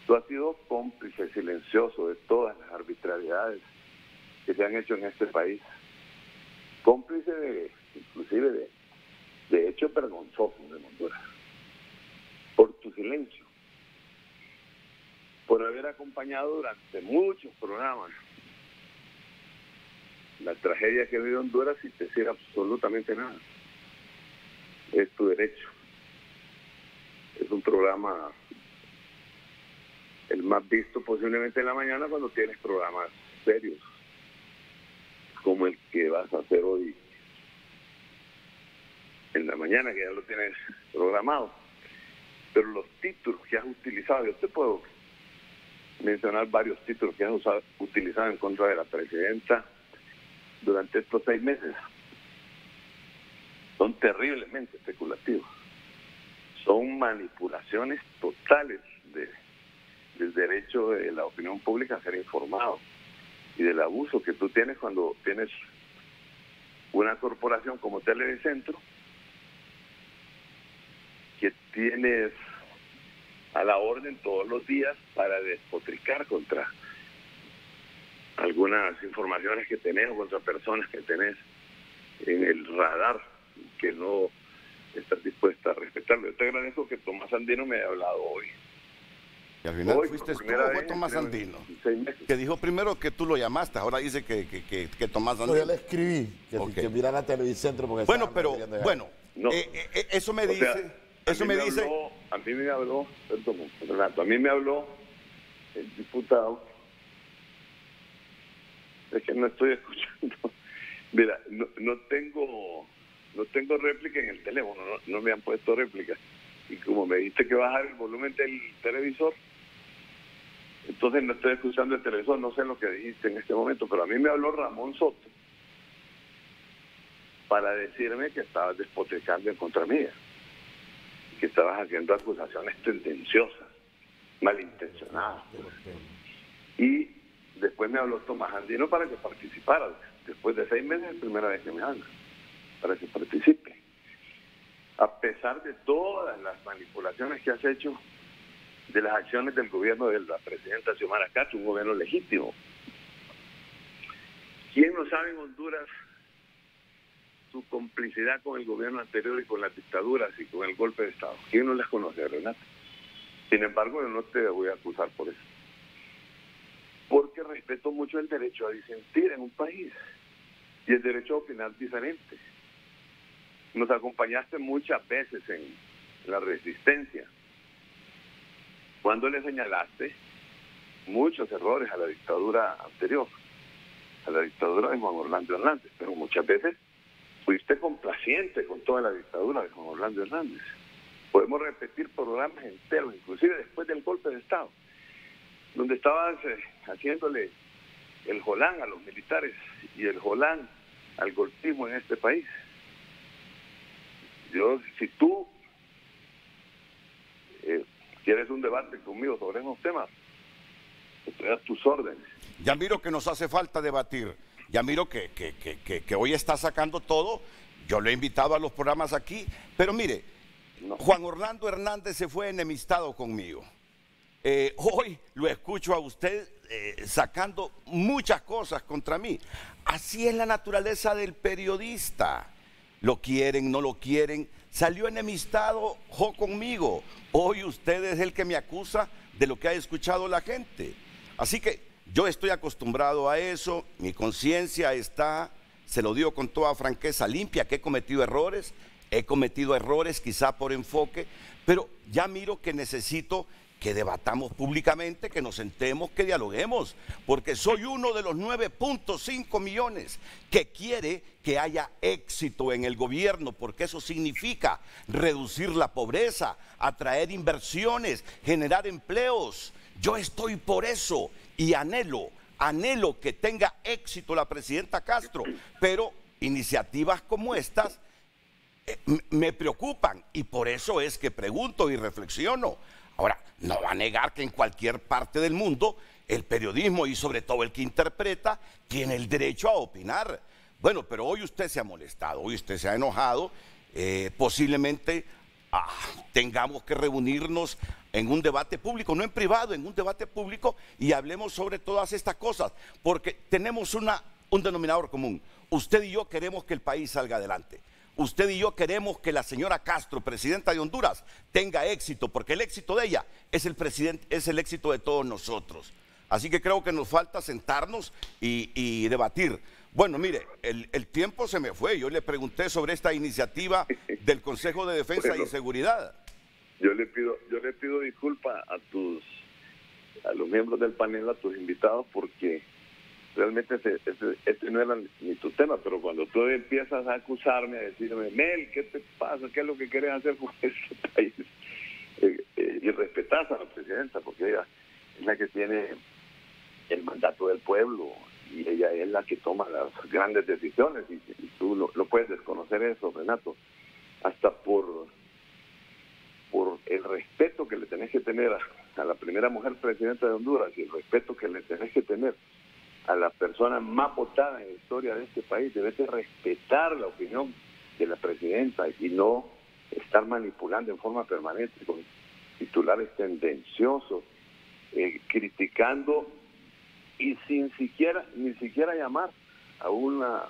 tú has sido cómplice silencioso de todas las arbitrariedades que se han hecho en este país. Cómplice inclusive de hechos vergonzosos de Honduras. por tu silencio, por haber acompañado durante muchos programas la tragedia que vive Honduras sin decir absolutamente nada. Es tu derecho. Es un programa el más visto posiblemente en la mañana cuando tienes programas serios como el que vas a hacer hoy en la mañana, que ya lo tienes programado. Pero los títulos que has utilizado, yo te puedo mencionar varios títulos que has utilizado en contra de la presidenta durante estos 6 meses. Son terriblemente especulativos. Son manipulaciones totales del derecho de la opinión pública a ser informado y del abuso que tú tienes cuando tienes una corporación como Televicentro, que tienes a la orden todos los días para despotricar contra algunas informaciones que tenés o contra personas que tenés en el radar que no estás dispuesta a respetarlo. Yo te agradezco que Tomás Andino me haya hablado hoy. Y al final Hoy, fuiste por tú, primera fue vez, Tomás creo, Andino, en 6 meses. que dijo primero que tú lo llamaste, ahora dice que Tomás No, Andino. yo le escribí que mirara Televicentro porque Bueno, estaba pero, metiendo ya. bueno, No. eso me O sea, dice, eso me dice, a mí me habló, perdón, Renato, a mí me habló el diputado, es que no estoy escuchando, mira, no tengo réplica en el teléfono, no me han puesto réplica, y como me dijiste que bajar el volumen del televisor, entonces no estoy escuchando el televisor, no sé lo que dijiste en este momento, pero a mí me habló Ramón Soto para decirme que estabas despotricando en contra mía, que estabas haciendo acusaciones tendenciosas, malintencionadas. Y después me habló Tomás Andino para que participara. Después de 6 meses es la primera vez que me habla, para que participe. A pesar de todas las manipulaciones que has hecho de las acciones del gobierno de la presidenta Xiomara Castro, un gobierno legítimo. ¿Quién no sabe en Honduras su complicidad con el gobierno anterior y con las dictaduras y con el golpe de Estado? ¿Quién no las conoce, Renato? Sin embargo, yo no te voy a acusar por eso. Porque respeto mucho el derecho a disentir en un país y el derecho a opinar diferente. Nos acompañaste muchas veces en la resistencia, cuando le señalaste muchos errores a la dictadura anterior, a la dictadura de Juan Orlando Hernández, pero muchas veces fuiste complaciente con toda la dictadura de Juan Orlando Hernández. Podemos repetir programas enteros, inclusive después del golpe de Estado, donde estabas haciéndole el jolán a los militares y el jolán al golpismo en este país. Si tú quieres un debate conmigo sobre esos temas, estoy a tus órdenes. ya miro que nos hace falta debatir, ya miro que hoy está sacando todo, yo lo he invitado a los programas aquí, pero mire, Juan Orlando Hernández se fue enemistado conmigo. Hoy lo escucho a usted sacando muchas cosas contra mí. Así es la naturaleza del periodista. Lo quieren, no lo quieren. Salió enemistado conmigo. Hoy usted es el que me acusa de lo que ha escuchado la gente. Así que yo estoy acostumbrado a eso. Mi conciencia está, se lo digo con toda franqueza, limpia, que he cometido errores. He cometido errores quizá por enfoque, pero ya miro que necesito que debatamos públicamente, que nos sentemos, que dialoguemos, porque soy uno de los 9.5 millones que quiere que haya éxito en el gobierno, porque eso significa reducir la pobreza, atraer inversiones, generar empleos. Yo estoy por eso y anhelo que tenga éxito la presidenta Castro, pero iniciativas como estas me preocupan y por eso es que pregunto y reflexiono. Ahora, no va a negar que en cualquier parte del mundo el periodismo y sobre todo el que interpreta tiene el derecho a opinar. Bueno, pero hoy usted se ha molestado, hoy usted se ha enojado, posiblemente tengamos que reunirnos en un debate público, no en privado, en un debate público y hablemos sobre todas estas cosas, porque tenemos un denominador común. Usted y yo queremos que el país salga adelante. Usted y yo queremos que la señora Castro, presidenta de Honduras, tenga éxito, porque el éxito de ella es el éxito de todos nosotros. Así que creo que nos falta sentarnos y debatir. Bueno, mire, el tiempo se me fue. Yo le pregunté sobre esta iniciativa del Consejo de Defensa y Seguridad. Yo le pido disculpas a los miembros del panel, a tus invitados, porque realmente este no era ni tu tema, pero cuando tú empiezas a acusarme, a decirme, Mel, ¿qué te pasa? ¿Qué es lo que quieres hacer con este país? Y respetas a la presidenta, porque ella es la que tiene el mandato del pueblo y ella es la que toma las grandes decisiones, y tú no puedes desconocer eso, Renato, hasta por el respeto que le tenés que tener a la primera mujer presidenta de Honduras y el respeto que le tenés que tener a la persona más votada en la historia de este país. Debes de respetar la opinión de la presidenta y no estar manipulando en forma permanente con titulares tendenciosos, criticando y ni siquiera llamar a una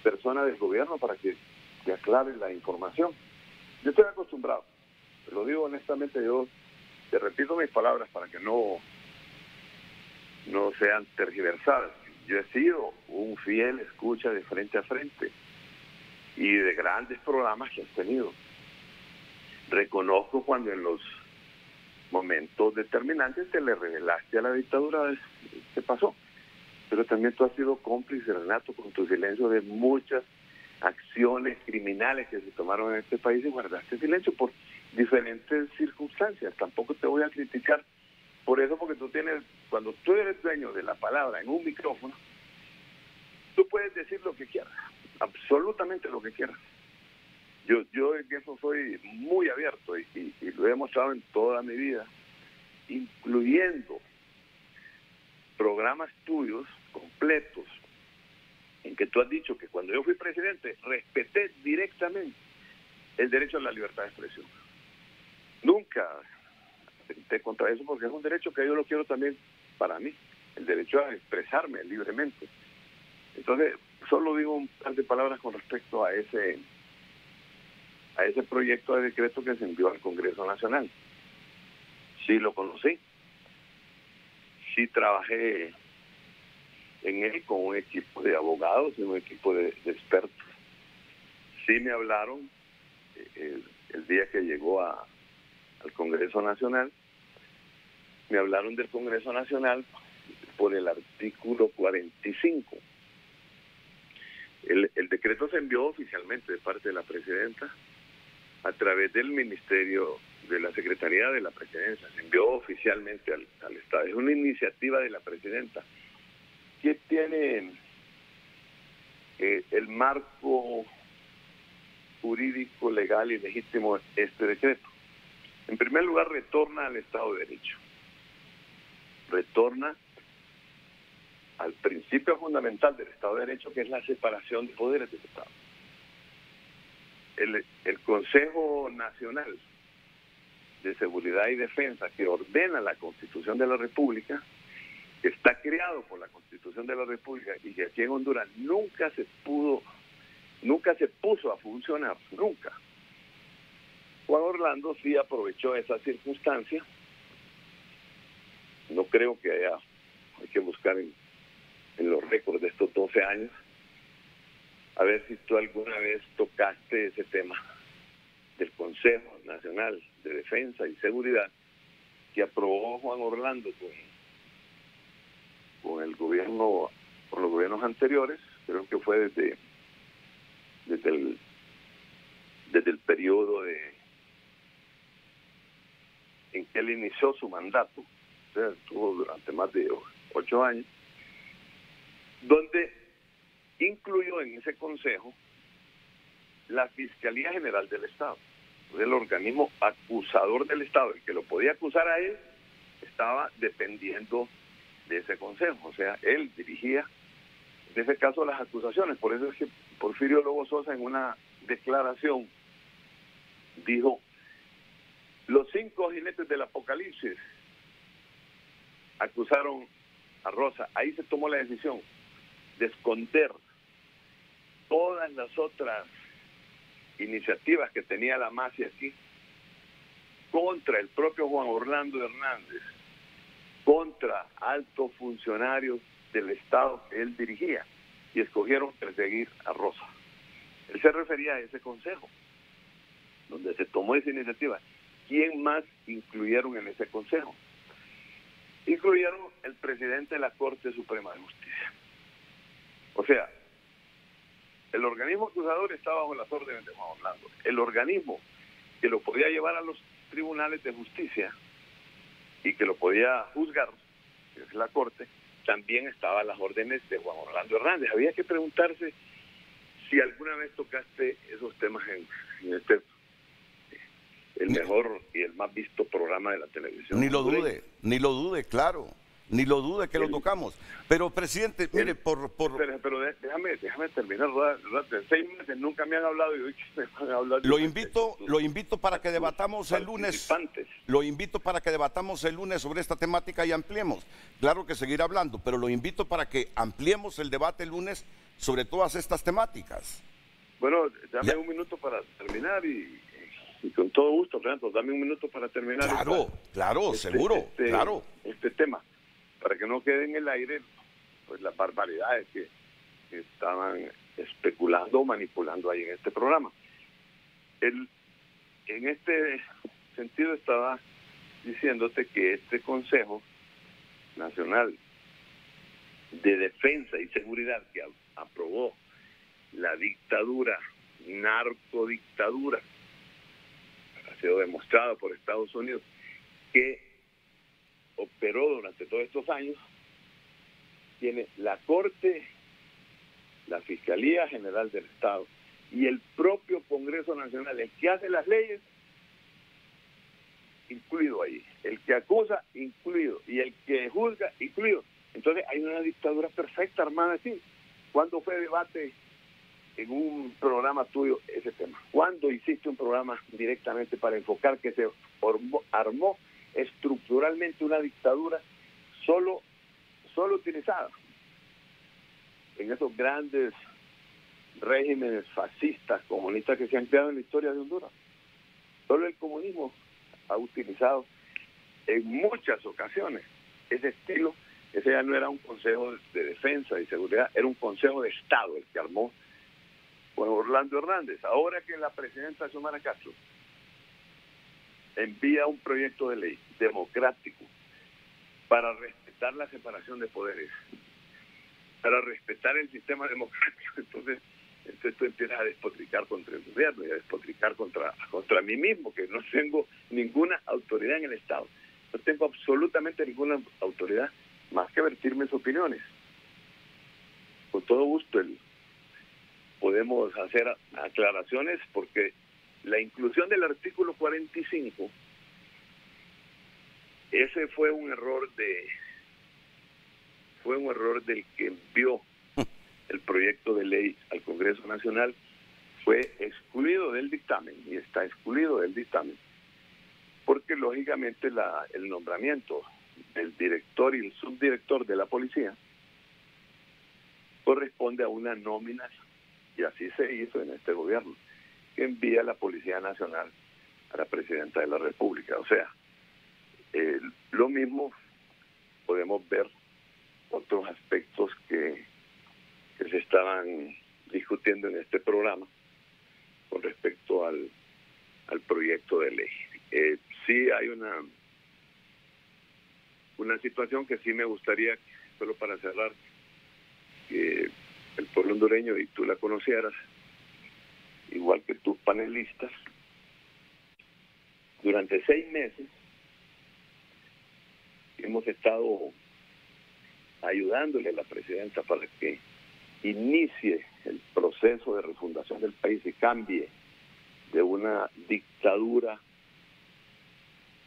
persona del gobierno para que aclare la información. Yo estoy acostumbrado, te lo digo honestamente, yo te repito mis palabras para que no sean tergiversadas. Yo he sido un fiel escucha de Frente a Frente y de grandes programas que has tenido. Reconozco cuando en los momentos determinantes te le revelaste a la dictadura, ¿qué pasó? Pero también tú has sido cómplice, Renato, con tu silencio de muchas acciones criminales que se tomaron en este país y guardaste silencio por diferentes circunstancias. Tampoco te voy a criticar por eso, porque cuando tú eres dueño de la palabra en un micrófono, tú puedes decir lo que quieras, absolutamente lo que quieras. Yo en eso soy muy abierto y lo he demostrado en toda mi vida, incluyendo programas tuyos completos en que tú has dicho que cuando yo fui presidente respeté directamente el derecho a la libertad de expresión. Nunca atenté contra eso, porque es un derecho que yo lo quiero también para mí, el derecho a expresarme libremente. Entonces, solo digo un par de palabras con respecto a ese proyecto de decreto que se envió al Congreso Nacional. Sí lo conocí, sí trabajé en él con un equipo de abogados y un equipo de expertos. Sí me hablaron el día que llegó al Congreso Nacional, me hablaron del Congreso Nacional por el artículo 45. El decreto se envió oficialmente de parte de la presidenta a través del Ministerio de la Secretaría de la Presidencia. Se envió oficialmente al Estado. Es una iniciativa de la presidenta que tiene el marco jurídico, legal y legítimo este decreto. En primer lugar, retorna al Estado de Derecho. Retorna al principio fundamental del Estado de Derecho, que es la separación de poderes del Estado. El Consejo Nacional de Seguridad y Defensa, que ordena la Constitución de la República, está creado por la Constitución de la República y que aquí en Honduras nunca se puso a funcionar, nunca. Juan Orlando sí aprovechó esa circunstancia. No creo que hay que buscar en los récords de estos 12 años, a ver si tú alguna vez tocaste ese tema del Consejo Nacional de Defensa y Seguridad que aprobó Juan Orlando con el gobierno, con los gobiernos anteriores. Creo que fue desde el periodo en que él inició su mandato, o sea, estuvo durante más de 8 años, donde incluyó en ese consejo la Fiscalía General del Estado, el organismo acusador del Estado. El que lo podía acusar a él estaba dependiendo de ese consejo, o sea, él dirigía en ese caso las acusaciones. Por eso es que Porfirio Lobo Sosa en una declaración dijo: los 5 jinetes del apocalipsis acusaron a Rosa. Ahí se tomó la decisión de esconder todas las otras iniciativas que tenía la mafia aquí contra el propio Juan Orlando Hernández, contra altos funcionarios del Estado que él dirigía, y escogieron perseguir a Rosa. Él se refería a ese consejo, donde se tomó esa iniciativa. ¿Quién más incluyeron en ese consejo? Incluyeron el presidente de la Corte Suprema de Justicia. O sea, el organismo acusador está bajo las órdenes de Juan Orlando. El organismo que lo podía llevar a los tribunales de justicia y que lo podía juzgar, que es la Corte, también estaba a las órdenes de Juan Orlando Hernández. Había que preguntarse si alguna vez tocaste esos temas en este, el mejor y el más visto programa de la televisión. Ni lo dude, claro. Ni lo dude que lo tocamos. Pero, presidente, mire, Pero déjame terminar, de 6 meses nunca me han hablado y hoy que me van a hablar. Lo invito para que debatamos el lunes. Lo invito para que debatamos el lunes sobre esta temática y ampliemos. Claro que seguir hablando, pero lo invito para que ampliemos el debate el lunes sobre todas estas temáticas. Bueno, dame un minuto para terminar y con todo gusto, Fernando, dame un minuto para terminar. Claro, seguro, claro. Este tema, para que no quede en el aire pues las barbaridades que estaban especulando o manipulando ahí en este programa. En este sentido estaba diciéndote que este Consejo Nacional de Defensa y Seguridad que aprobó la dictadura, narcodictadura, ha sido demostrado por Estados Unidos, que operó durante todos estos años, tiene la Corte, la Fiscalía General del Estado y el propio Congreso Nacional, el que hace las leyes, incluido ahí, el que acusa, incluido, y el que juzga, incluido. Entonces hay una dictadura perfecta armada así. ¿Cuándo fue debate en un programa tuyo ese tema? ¿Cuándo hiciste un programa directamente para enfocar que se armó estructuralmente una dictadura solo utilizada en esos grandes regímenes fascistas, comunistas que se han creado en la historia de Honduras? Solo el comunismo ha utilizado en muchas ocasiones ese estilo. Ese ya no era un Consejo de Defensa y Seguridad, era un Consejo de Estado el que armó Juan Orlando Hernández. Ahora que la presidenta Xiomara Castro envía un proyecto de ley democrático para respetar la separación de poderes, para respetar el sistema democrático, entonces tú empiezas a despotricar contra el gobierno y a despotricar contra mí mismo, que no tengo ninguna autoridad en el Estado. No tengo absolutamente ninguna autoridad más que vertir mis opiniones. Con todo gusto podemos hacer aclaraciones, porque la inclusión del artículo 45, ese fue un error del que envió el proyecto de ley al Congreso Nacional. Fue excluido del dictamen y está excluido del dictamen porque lógicamente el nombramiento del director y el subdirector de la policía corresponde a una nómina, y así se hizo en este gobierno, que envía la Policía Nacional a la Presidenta de la República. O sea, lo mismo podemos ver otros aspectos que se estaban discutiendo en este programa con respecto al proyecto de ley. Sí hay una situación que sí me gustaría, solo para cerrar, que el pueblo hondureño y tú la conocieras, igual que tus panelistas. Durante 6 meses hemos estado ayudándole a la presidenta para que inicie el proceso de refundación del país y cambie de una dictadura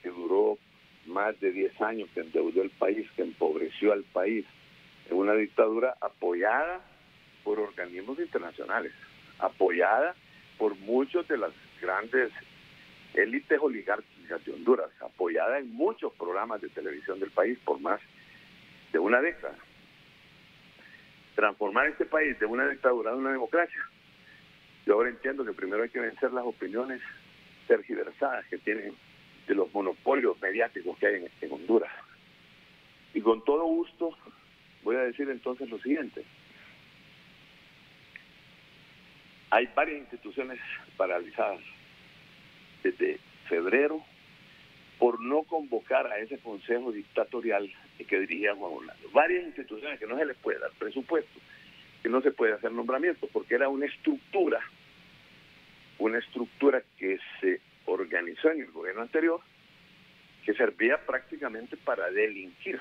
que duró más de 10 años, que endeudó el país, que empobreció al país, en una dictadura apoyada por organismos internacionales, apoyada por muchos de las grandes élites oligárquicas de Honduras, apoyada en muchos programas de televisión del país por más de una década. Transformar este país de una dictadura a una democracia Yo ahora entiendo que primero hay que vencer las opiniones tergiversadas que tienen de los monopolios mediáticos que hay en Honduras. Y con todo gusto voy a decir entonces lo siguiente. Hay varias instituciones paralizadas desde febrero por no convocar a ese consejo dictatorial que dirigía Juan Orlando. Varias instituciones que no se les puede dar presupuesto, que no se puede hacer nombramiento, porque era una estructura que se organizó en el gobierno anterior, que servía prácticamente para delinquir.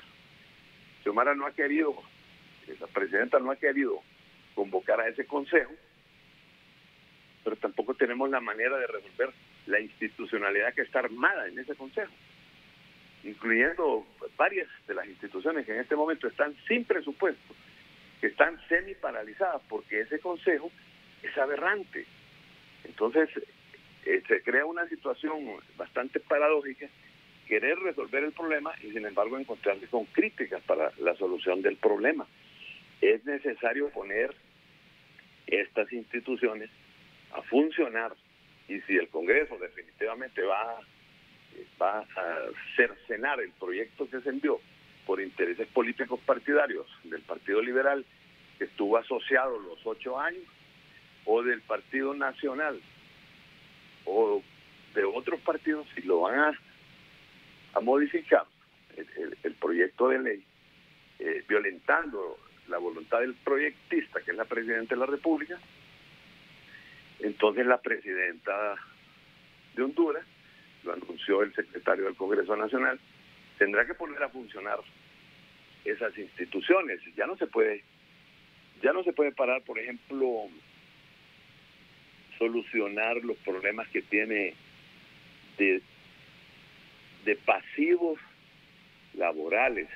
Xiomara no ha querido, la presidenta no ha querido convocar a ese consejo, pero tampoco tenemos la manera de resolver la institucionalidad que está armada en ese consejo, incluyendo varias de las instituciones que en este momento están sin presupuesto, que están semi paralizadas, porque ese consejo es aberrante. Entonces se crea una situación bastante paradójica, querer resolver el problema y sin embargo encontrarse con críticas para la solución del problema. Es necesario poner estas instituciones a funcionar, y si el Congreso definitivamente va a cercenar el proyecto que se envió por intereses políticos partidarios del Partido Liberal, que estuvo asociado los 8 años, o del Partido Nacional, o de otros partidos, si lo van a modificar el proyecto de ley, violentando la voluntad del proyectista, que es la Presidenta de la República, entonces la Presidenta de Honduras, lo anunció el secretario del Congreso Nacional, tendrá que poner a funcionar esas instituciones. Ya no se puede parar, por ejemplo, solucionar los problemas que tiene de pasivos laborales,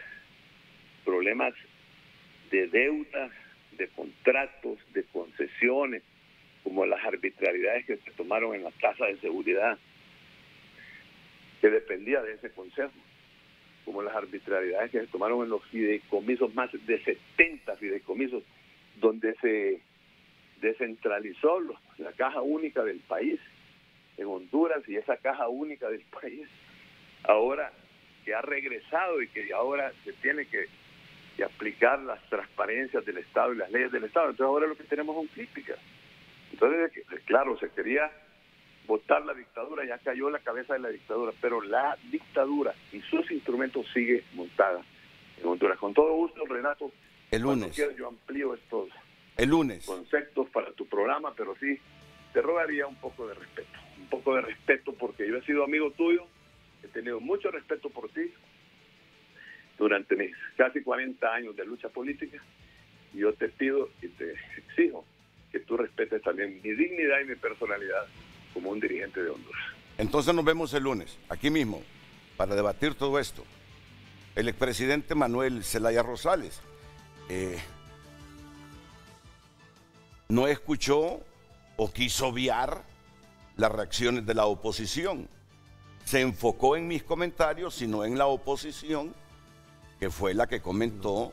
problemas de deudas, de contratos, de concesiones, como las arbitrariedades que se tomaron en la tasa de seguridad, que dependía de ese consejo, como las arbitrariedades que se tomaron en los fideicomisos, más de 70 fideicomisos, donde se descentralizó la caja única del país en Honduras, y esa caja única del país ahora que ha regresado y que ahora se tiene que aplicar las transparencias del Estado y las leyes del Estado. Entonces ahora lo que tenemos son críticas. Entonces, claro, se quería votar la dictadura, ya cayó la cabeza de la dictadura, pero la dictadura y sus instrumentos sigue montada en Honduras. Con todo gusto, Renato, el lunes quieras, yo amplío estos conceptos para tu programa, pero sí te rogaría un poco de respeto, porque yo he sido amigo tuyo, he tenido mucho respeto por ti durante mis casi 40 años de lucha política, y yo te pido y te exijo que tú respetes también mi dignidad y mi personalidad como un dirigente de Honduras. Entonces nos vemos el lunes, aquí mismo, para debatir todo esto. El expresidente Manuel Zelaya Rosales no escuchó o quiso obviar las reacciones de la oposición. Se enfocó en mis comentarios, sino en la oposición, que fue la que comentó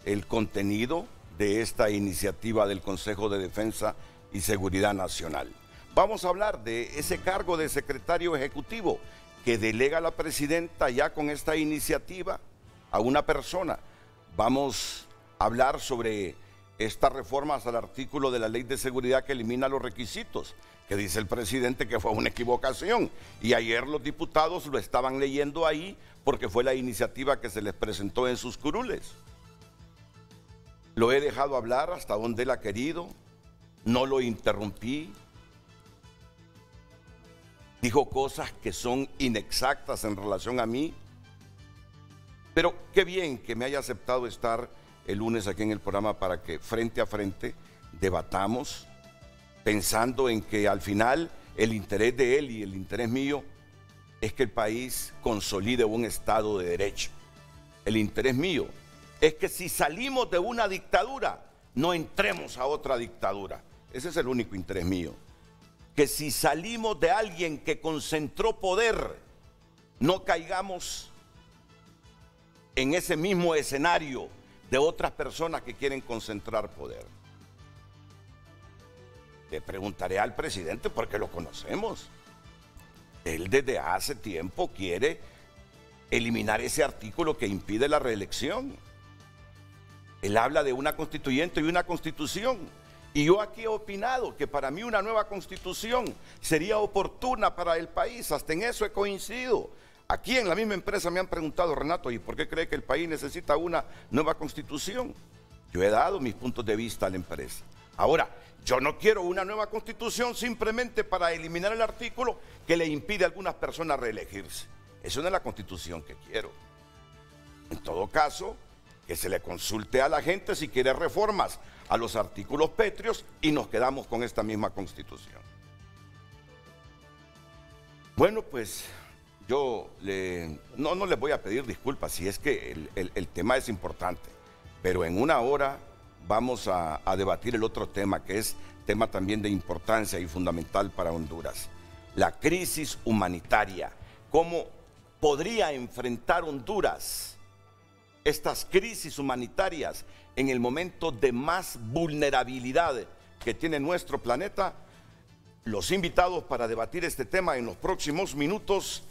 el contenido de esta iniciativa del Consejo de Defensa y Seguridad Nacional. Vamos a hablar de ese cargo de secretario ejecutivo que delega la presidenta ya con esta iniciativa a una persona. Vamos a hablar sobre estas reformas al artículo de la Ley de Seguridad que elimina los requisitos, que dice el presidente que fue una equivocación, y ayer los diputados lo estaban leyendo ahí porque fue la iniciativa que se les presentó en sus curules. Lo he dejado hablar hasta donde él ha querido, no lo interrumpí. Dijo cosas que son inexactas en relación a mí, pero qué bien que me haya aceptado estar el lunes aquí en el programa para que frente a frente debatamos, pensando en que al final el interés de él y el interés mío es que el país consolide un Estado de Derecho. El interés mío es que si salimos de una dictadura, no entremos a otra dictadura. Ese es el único interés mío. Que si salimos de alguien que concentró poder, no caigamos en ese mismo escenario de otras personas que quieren concentrar poder. Le preguntaré al presidente porque lo conocemos. Él desde hace tiempo quiere eliminar ese artículo que impide la reelección. Él habla de una constituyente y una constitución. Y yo aquí he opinado que para mí una nueva constitución sería oportuna para el país. Hasta en eso he coincidido. Aquí en la misma empresa me han preguntado, Renato, ¿y por qué cree que el país necesita una nueva constitución? Yo he dado mis puntos de vista a la empresa. Ahora, yo no quiero una nueva constitución simplemente para eliminar el artículo que le impide a algunas personas reelegirse. Eso no es la constitución que quiero. En todo caso, que se le consulte a la gente si quiere reformas a los artículos pétreos y nos quedamos con esta misma constitución. Bueno, pues yo no les voy a pedir disculpas si es que el tema es importante, pero en una hora vamos a debatir el otro tema, que es tema también de importancia y fundamental para Honduras. La crisis humanitaria. ¿Cómo podría enfrentar Honduras estas crisis humanitarias en el momento de más vulnerabilidad que tiene nuestro planeta? Los invitados para debatir este tema en los próximos minutos,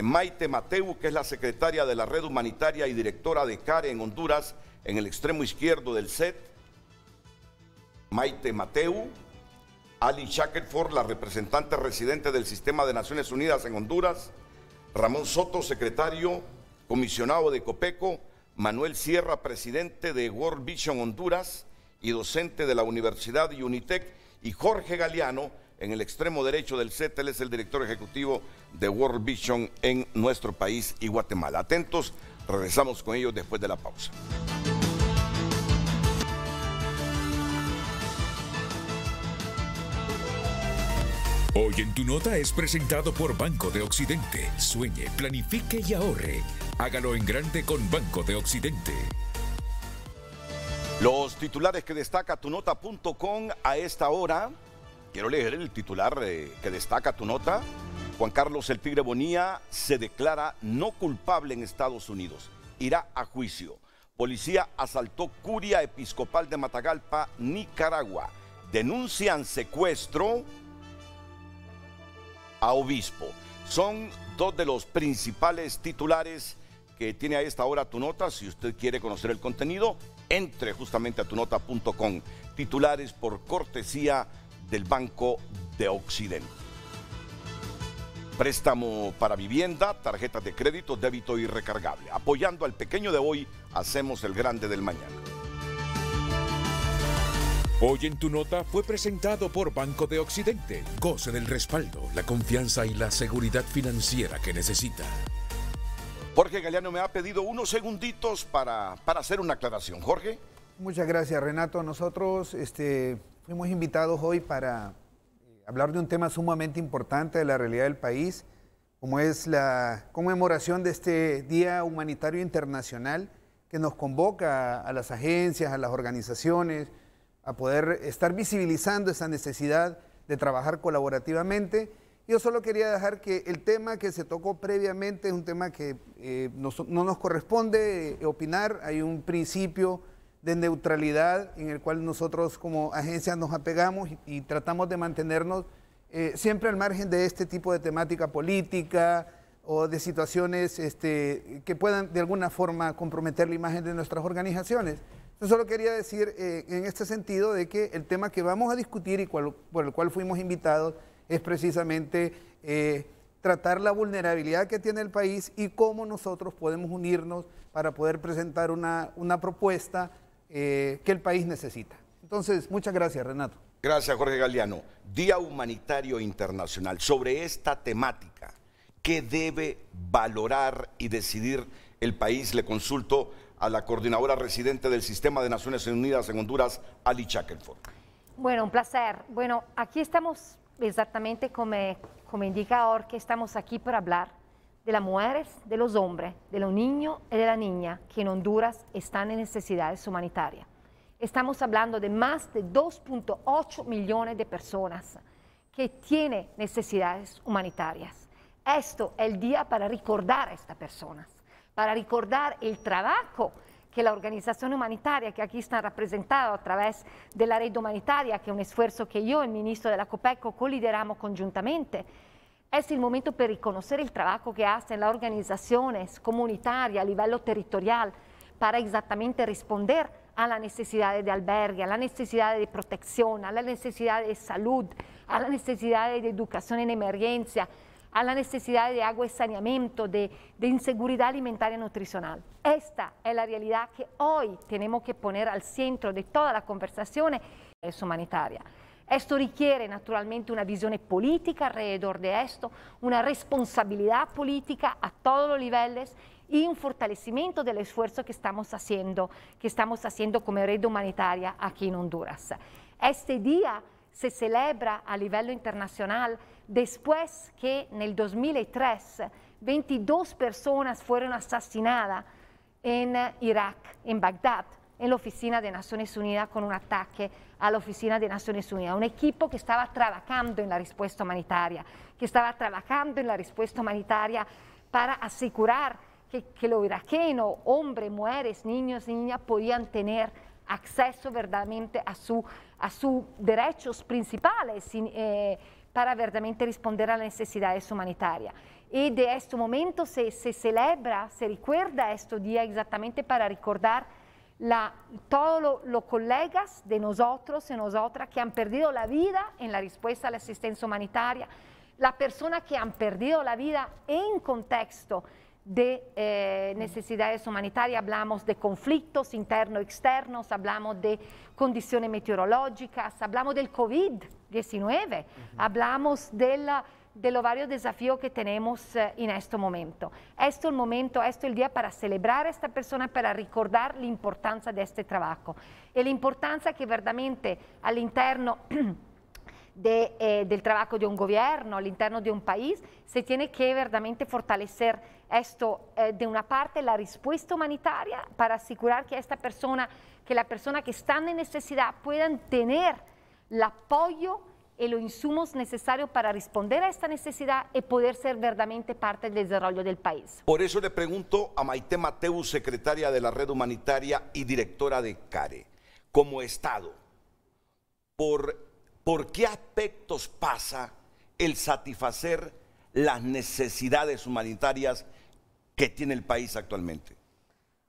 Maite Mateu, que es la secretaria de la Red Humanitaria y directora de CARE en Honduras, en el extremo izquierdo del set. Maite Mateu. Ali Shackelford, la representante residente del Sistema de Naciones Unidas en Honduras. Ramón Soto, secretario comisionado de COPECO. Manuel Sierra, presidente de World Vision Honduras y docente de la Universidad UNITEC, y Jorge Galeano, en el extremo derecho del set. Él es el director ejecutivo de World Vision en nuestro país y Guatemala. Atentos, regresamos con ellos después de la pausa. Hoy en Tu Nota es presentado por Banco de Occidente. Sueñe, planifique y ahorre. Hágalo en grande con Banco de Occidente. Los titulares que destaca tunota.com a esta hora. Quiero leer el titular que destaca Tu Nota. Juan Carlos El Tigre Bonilla se declara no culpable en Estados Unidos. Irá a juicio. Policía asaltó Curia Episcopal de Matagalpa, Nicaragua. Denuncian secuestro a obispo. Son dos de los principales titulares que tiene a esta hora Tu Nota. Si usted quiere conocer el contenido, entre justamente a tunota.com. Titulares por cortesía del Banco de Occidente. Préstamo para vivienda, tarjetas de crédito, débito y recargable. Apoyando al pequeño de hoy, hacemos el grande del mañana. Hoy en Tu Nota fue presentado por Banco de Occidente. Goce del respaldo, la confianza y la seguridad financiera que necesita. Jorge Galeano me ha pedido unos segunditos para hacer una aclaración. Jorge. Muchas gracias, Renato. Nosotros fuimos invitados hoy para hablar de un tema sumamente importante de la realidad del país, como es la conmemoración de este Día Humanitario Internacional, que nos convoca a las agencias, a las organizaciones, a poder estar visibilizando esa necesidad de trabajar colaborativamente. Yo solo quería dejar que el tema que se tocó previamente es un tema que no nos corresponde opinar. Hay un principio de neutralidad en el cual nosotros como agencia nos apegamos y tratamos de mantenernos siempre al margen de este tipo de temática política o de situaciones que puedan de alguna forma comprometer la imagen de nuestras organizaciones. Yo solo quería decir en este sentido de que el tema que vamos a discutir y por el cual fuimos invitados es precisamente tratar la vulnerabilidad que tiene el país y cómo nosotros podemos unirnos para poder presentar una propuesta que el país necesita. Entonces, muchas gracias, Renato. Gracias, Jorge Galeano. Día Humanitario Internacional. Sobre esta temática, ¿qué debe valorar y decidir el país? Le consulto a la coordinadora residente del Sistema de Naciones Unidas en Honduras, Ali Shackelford. Bueno, un placer. Bueno, aquí estamos exactamente como indica Jorge, estamos aquí para hablar de las mujeres, de los hombres, de los niños y de la niña que en Honduras están en necesidades humanitarias. Estamos hablando de más de 2.8 millones de personas que tienen necesidades humanitarias. Esto es el día para recordar a estas personas, para recordar el trabajo que la organización humanitaria que aquí está representada a través de la red humanitaria, que es un esfuerzo que yo, el ministro de la COPECO, colideramos conjuntamente, es el momento para reconocer el trabajo que hacen las organizaciones comunitarias a nivel territorial para exactamente responder a las necesidades de albergue, a las necesidades de protección, a las necesidades de salud, a las necesidades de educación en emergencia, a la necesidad de agua y saneamiento, de inseguridad alimentaria y nutricional. Esta es la realidad que hoy tenemos que poner al centro de toda la conversación humanitaria. Esto requiere naturalmente una visión política alrededor de esto, una responsabilidad política a todos los niveles y un fortalecimiento del esfuerzo que estamos haciendo como red humanitaria aquí en Honduras. Este día se celebra a nivel internacional después que en el 2003 22 personas fueron asesinadas en Irak, en Bagdad, en la oficina de Naciones Unidas con un ataque a la oficina de Naciones Unidas, un equipo que estaba trabajando en la respuesta humanitaria, para asegurar que los iraqueños, hombres, mujeres, niños y niñas podían tener acceso verdaderamente a sus derechos principales para verdaderamente responder a las necesidades humanitarias. Y de este momento se celebra, se recuerda este día exactamente para recordar todos los colegas de nosotros y nosotras que han perdido la vida en la respuesta a la asistencia humanitaria, las personas que han perdido la vida en contexto de necesidades humanitarias, hablamos de conflictos internos y externos, hablamos de condiciones meteorológicas, hablamos del COVID-19, hablamos de los varios desafíos que tenemos en este momento. Esto es el día para celebrar a esta persona, para recordar la importancia de este trabajo y la importancia que verdaderamente al interno del trabajo de un gobierno, al interno de un país, se tiene que verdaderamente fortalecer esto, de una parte la respuesta humanitaria para asegurar que las personas que están en necesidad puedan tener el apoyo y los insumos necesarios para responder a esta necesidad y poder ser verdaderamente parte del desarrollo del país. Por eso le pregunto a Maite Mateus, secretaria de la Red Humanitaria y directora de CARE, como Estado, ¿por qué aspectos pasa el satisfacer las necesidades humanitarias que tiene el país actualmente?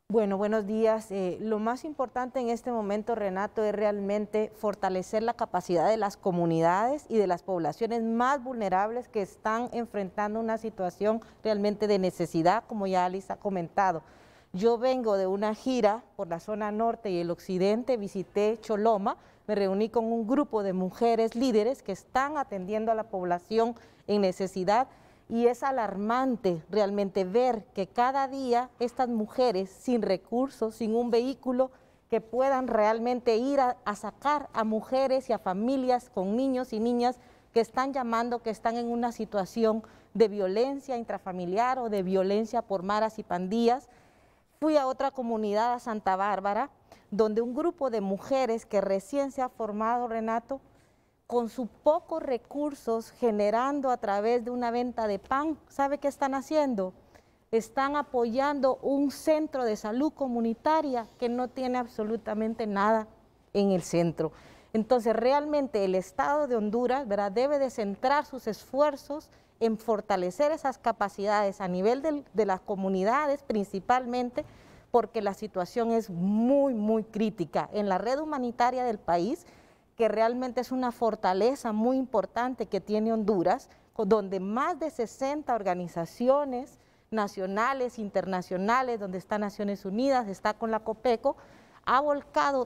Bueno, buenos días. Lo más importante en este momento, Renato, es realmente fortalecer la capacidad de las comunidades y de las poblaciones más vulnerables que están enfrentando una situación realmente de necesidad, como ya Alice ha comentado. Yo vengo de una gira por la zona norte y el occidente, visité Choloma, me reuní con un grupo de mujeres líderes que están atendiendo a la población en necesidad. Y es alarmante realmente ver que cada día estas mujeres sin recursos, sin un vehículo, que puedan realmente ir a sacar a mujeres y a familias con niños y niñas que están llamando, que están en una situación de violencia intrafamiliar o de violencia por maras y pandillas. Fui a otra comunidad, a Santa Bárbara, donde un grupo de mujeres que recién se ha formado, Renato, con sus pocos recursos, generando a través de una venta de pan, ¿sabe qué están haciendo? Están apoyando un centro de salud comunitaria que no tiene absolutamente nada en el centro. Entonces, realmente el Estado de Honduras, ¿verdad?, debe de centrar sus esfuerzos en fortalecer esas capacidades a nivel de las comunidades principalmente, porque la situación es muy, muy crítica. En la red humanitaria del país, que realmente es una fortaleza muy importante que tiene Honduras, donde más de 60 organizaciones nacionales, internacionales, donde está Naciones Unidas, está con la COPECO, ha volcado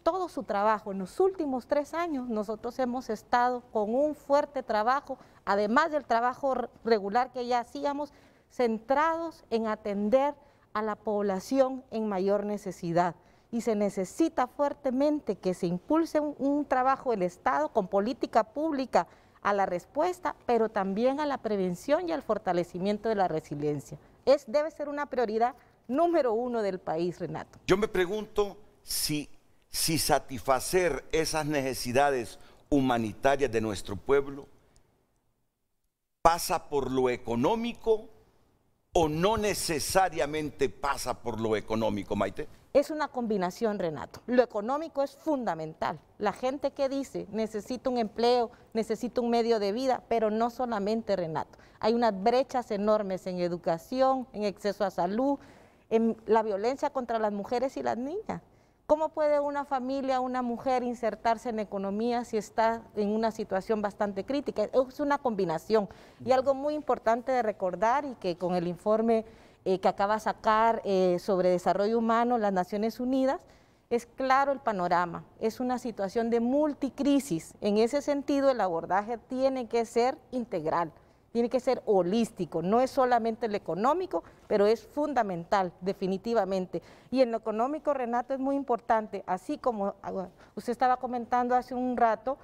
todo su trabajo. En los últimos 3 años nosotros hemos estado con un fuerte trabajo, además del trabajo regular que ya hacíamos, centrados en atender a la población en mayor necesidad. Y se necesita fuertemente que se impulse un trabajo del Estado con política pública a la respuesta, pero también a la prevención y al fortalecimiento de la resiliencia. Debe ser una prioridad número 1 del país, Renato. Yo me pregunto si satisfacer esas necesidades humanitarias de nuestro pueblo pasa por lo económico o no necesariamente pasa por lo económico, Maite? Es una combinación, Renato. Lo económico es fundamental. La gente que dice necesito un empleo, necesito un medio de vida, pero no solamente, Renato. Hay unas brechas enormes en educación, en acceso a salud, en la violencia contra las mujeres y las niñas. ¿Cómo puede una familia, una mujer insertarse en economía si está en una situación bastante crítica? Es una combinación. Y algo muy importante de recordar, y que con el informe que acaba de sacar sobre desarrollo humano las Naciones Unidas, es claro el panorama. Es una situación de multicrisis. En ese sentido, el abordaje tiene que ser integral. Tiene que ser holístico, no es solamente lo económico, pero es fundamental, definitivamente. Y en lo económico, Renato, es muy importante, así como usted estaba comentando hace un rato,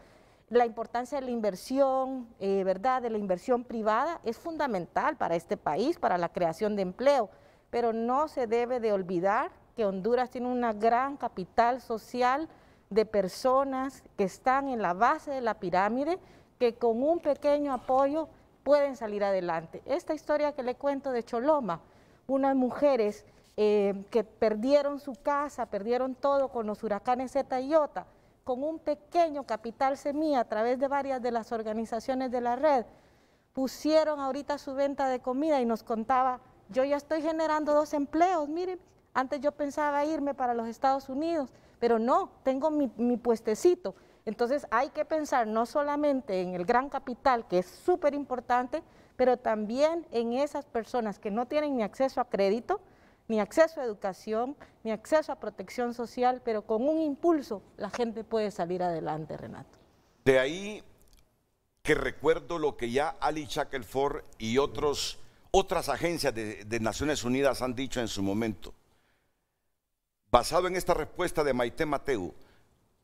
la importancia de la inversión, ¿verdad?, de la inversión privada es fundamental para este país, para la creación de empleo, pero no se debe de olvidar que Honduras tiene una gran capital social de personas que están en la base de la pirámide, que con un pequeño apoyo pueden salir adelante. Esta historia que le cuento de Choloma, unas mujeres que perdieron su casa, perdieron todo con los huracanes Zeta y Iota, con un pequeño capital semilla a través de varias de las organizaciones de la red, pusieron ahorita su venta de comida y nos contaba, yo ya estoy generando 2 empleos, miren, antes yo pensaba irme para los Estados Unidos, pero no, tengo mi puestecito. Entonces hay que pensar no solamente en el gran capital, que es súper importante, pero también en esas personas que no tienen ni acceso a crédito, ni acceso a educación, ni acceso a protección social, pero con un impulso la gente puede salir adelante, Renato. De ahí que recuerdo lo que ya Ali Shackelford y otras agencias de Naciones Unidas han dicho en su momento. Basado en esta respuesta de Maite Mateu,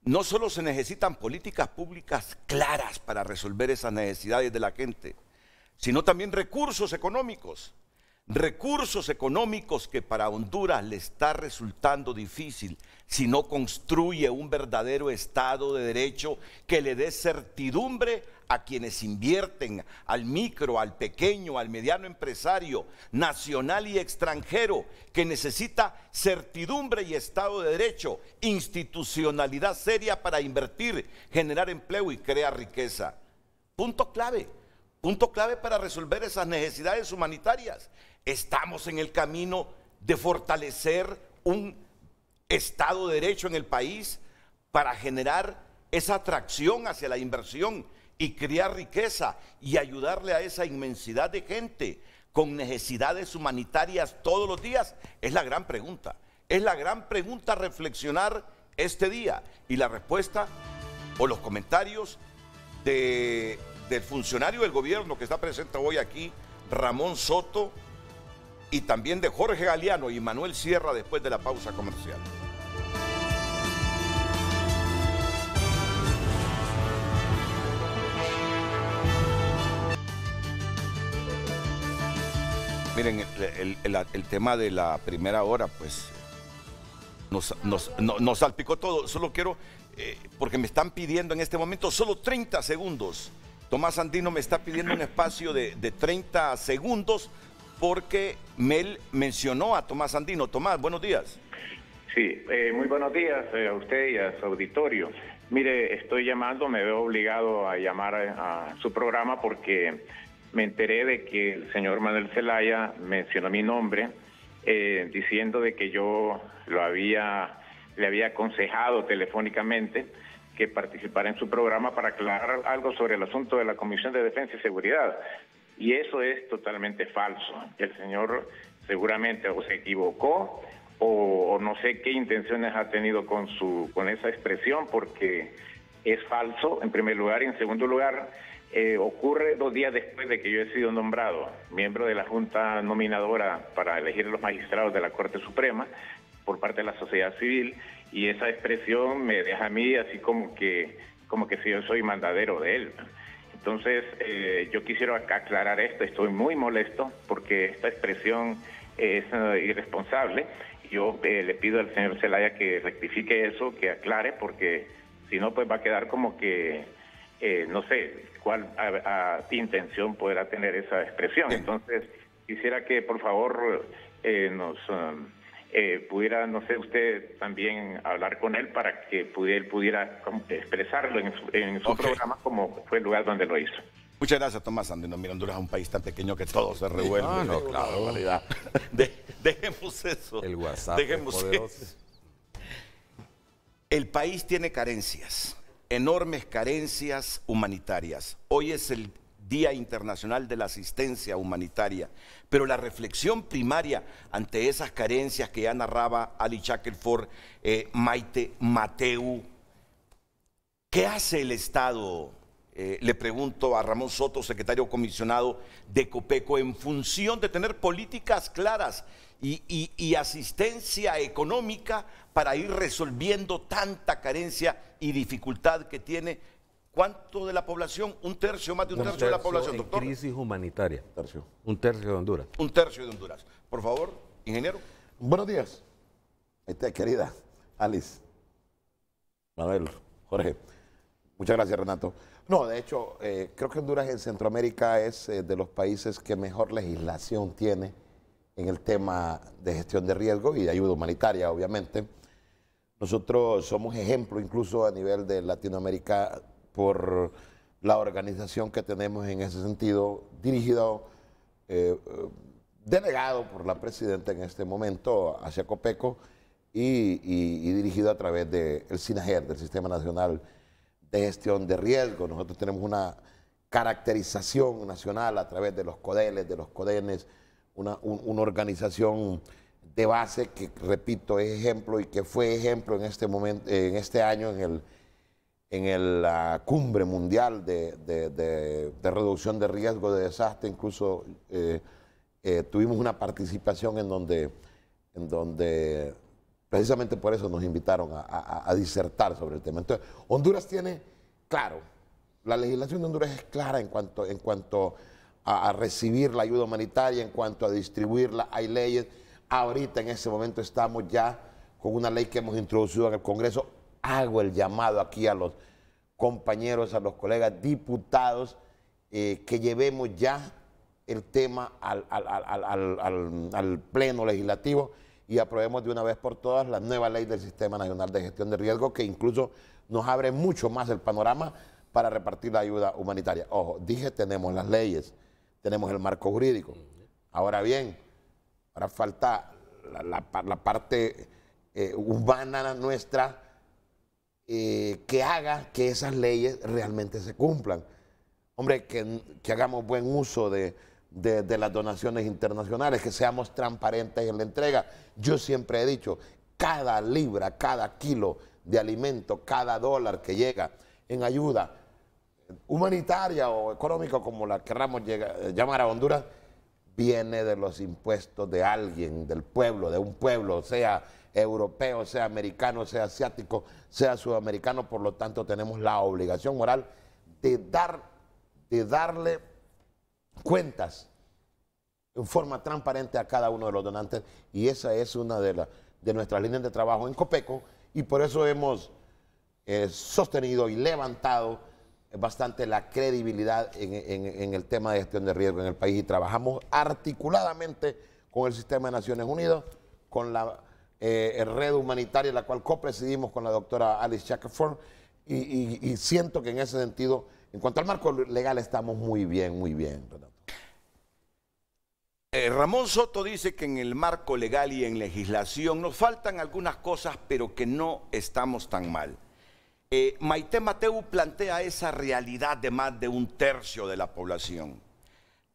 no solo se necesitan políticas públicas claras para resolver esas necesidades de la gente, sino también recursos económicos que para Honduras le está resultando difícil si no construye un verdadero Estado de Derecho que le dé certidumbre a quienes invierten, al micro, al pequeño, al mediano empresario, nacional y extranjero, que necesita certidumbre y Estado de Derecho, institucionalidad seria para invertir, generar empleo y crear riqueza. Punto clave para resolver esas necesidades humanitarias. Estamos en el camino de fortalecer un Estado de Derecho en el país para generar esa atracción hacia la inversión y crear riqueza y ayudarle a esa inmensidad de gente con necesidades humanitarias todos los días. Es la gran pregunta. Es la gran pregunta a reflexionar este día. Y la respuesta o los comentarios del funcionario del gobierno que está presente hoy aquí, Ramón Soto, y también de Jorge Galeano y Manuel Sierra después de la pausa comercial. Miren, el tema de la primera hora, pues, nos salpicó todo. Solo quiero, porque me están pidiendo en este momento solo 30 segundos. Tomás Andino me está pidiendo un espacio de 30 segundos porque Mel mencionó a Tomás Andino. Tomás, buenos días. Sí, muy buenos días a usted y a su auditorio. Mire, estoy llamando, me veo obligado a llamar a su programa porque me enteré de que el señor Manuel Zelaya mencionó mi nombre diciendo de que yo le había aconsejado telefónicamente que participara en su programa para aclarar algo sobre el asunto de la Comisión de Defensa y Seguridad. Y eso es totalmente falso. El señor seguramente o se equivocó o no sé qué intenciones ha tenido con esa expresión, porque es falso, en primer lugar, y en segundo lugar, ocurre 2 días después de que yo he sido nombrado miembro de la Junta Nominadora para elegir a los magistrados de la Corte Suprema por parte de la sociedad civil, y esa expresión me deja a mí así como que si yo soy mandadero de él. Entonces, yo quisiera aclarar esto. Estoy muy molesto porque esta expresión es irresponsable. Yo le pido al señor Zelaya que rectifique eso, que aclare, porque si no, pues va a quedar como que no sé cuál intención podrá tener esa expresión. Entonces, quisiera que por favor nos pudiera, no sé, usted también hablar con él para que él pudiera expresarlo en su programa, como fue el lugar donde lo hizo. Muchas gracias, Tomás Andino. Mira, Honduras es un país tan pequeño que todo se revuelve. Ah, no, claro. Dejemos eso. El WhatsApp Dejemos eso. El país tiene carencias, enormes carencias humanitarias. Hoy es el Día Internacional de la Asistencia Humanitaria, pero la reflexión primaria ante esas carencias que ya narraba Ali Shackelford, Maite Mateu, ¿qué hace el Estado? Le pregunto a Ramón Soto, secretario comisionado de Copeco, en función de tener políticas claras y asistencia económica para ir resolviendo tanta carencia y dificultad que tiene. ¿Cuánto de la población? Un tercio, más de un tercio de la población, doctor. Crisis humanitaria. Un tercio de Honduras. Un tercio de Honduras. Por favor, ingeniero. Buenos días. Querida Alice, Manuel, Jorge. Muchas gracias, Renato. No, de hecho, creo que Honduras en Centroamérica es de los países que mejor legislación tiene en el tema de gestión de riesgo y de ayuda humanitaria, obviamente. Nosotros somos ejemplo incluso a nivel de Latinoamérica por la organización que tenemos en ese sentido, dirigido, delegado por la presidenta en este momento hacia Copeco y dirigido a través del SINAGER, del Sistema Nacional de Gestión de Riesgo. Nosotros tenemos una caracterización nacional a través de los CODELES, de los CODENES, una organización de base que, repito, es ejemplo y que fue ejemplo en este momento, en este año en la cumbre mundial de reducción de riesgo de desastre. Incluso tuvimos una participación en donde precisamente por eso nos invitaron a disertar sobre el tema. Entonces, Honduras tiene, claro, la legislación de Honduras es clara en cuanto a recibir la ayuda humanitaria, en cuanto a distribuirla. Hay leyes. Ahorita en ese momento estamos ya con una ley que hemos introducido en el Congreso. Hago el llamado aquí a los compañeros, a los colegas diputados, que llevemos ya el tema al Pleno Legislativo y aprobemos de una vez por todas la nueva ley del Sistema Nacional de Gestión de Riesgo, que incluso nos abre mucho más el panorama para repartir la ayuda humanitaria. Ojo, dije, tenemos las leyes, tenemos el marco jurídico. Ahora bien, ahora falta la parte humana nuestra, que haga que esas leyes realmente se cumplan. Hombre, que hagamos buen uso de las donaciones internacionales, que seamos transparentes en la entrega. Yo siempre he dicho, cada libra, cada kilo de alimento, cada dólar que llega en ayuda humanitaria o económica, como la querramos llamar a Honduras, viene de los impuestos de alguien, del pueblo, de un pueblo, sea europeo, sea americano, sea asiático, sea sudamericano. Por lo tanto, tenemos la obligación moral de darle cuentas en forma transparente a cada uno de los donantes, y esa es una de nuestras líneas de trabajo en Copeco, y por eso hemos sostenido y levantado bastante la credibilidad en el tema de gestión de riesgo en el país, y trabajamos articuladamente con el Sistema de Naciones Unidas, con la red humanitaria, la cual copresidimos con la doctora Alice Shackelford, y siento que en ese sentido, en cuanto al marco legal, estamos muy bien, Renato. Ramón Soto dice que en el marco legal y en legislación nos faltan algunas cosas, pero que no estamos tan mal. Maite Mateu plantea esa realidad de más de un tercio de la población.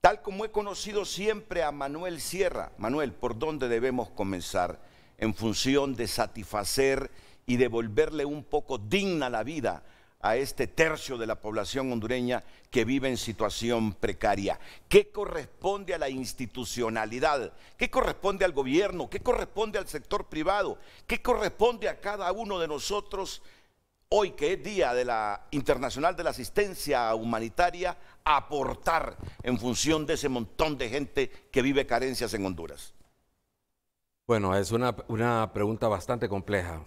Tal como he conocido siempre a Manuel Sierra. Manuel, ¿por dónde debemos comenzar en función de satisfacer y devolverle un poco digna la vida a este tercio de la población hondureña que vive en situación precaria? ¿Qué corresponde a la institucionalidad? ¿Qué corresponde al gobierno? ¿Qué corresponde al sector privado? ¿Qué corresponde a cada uno de nosotros hoy, que es Día Internacional de la Asistencia Humanitaria, aportar en función de ese montón de gente que vive carencias en Honduras? Bueno, es una pregunta bastante compleja,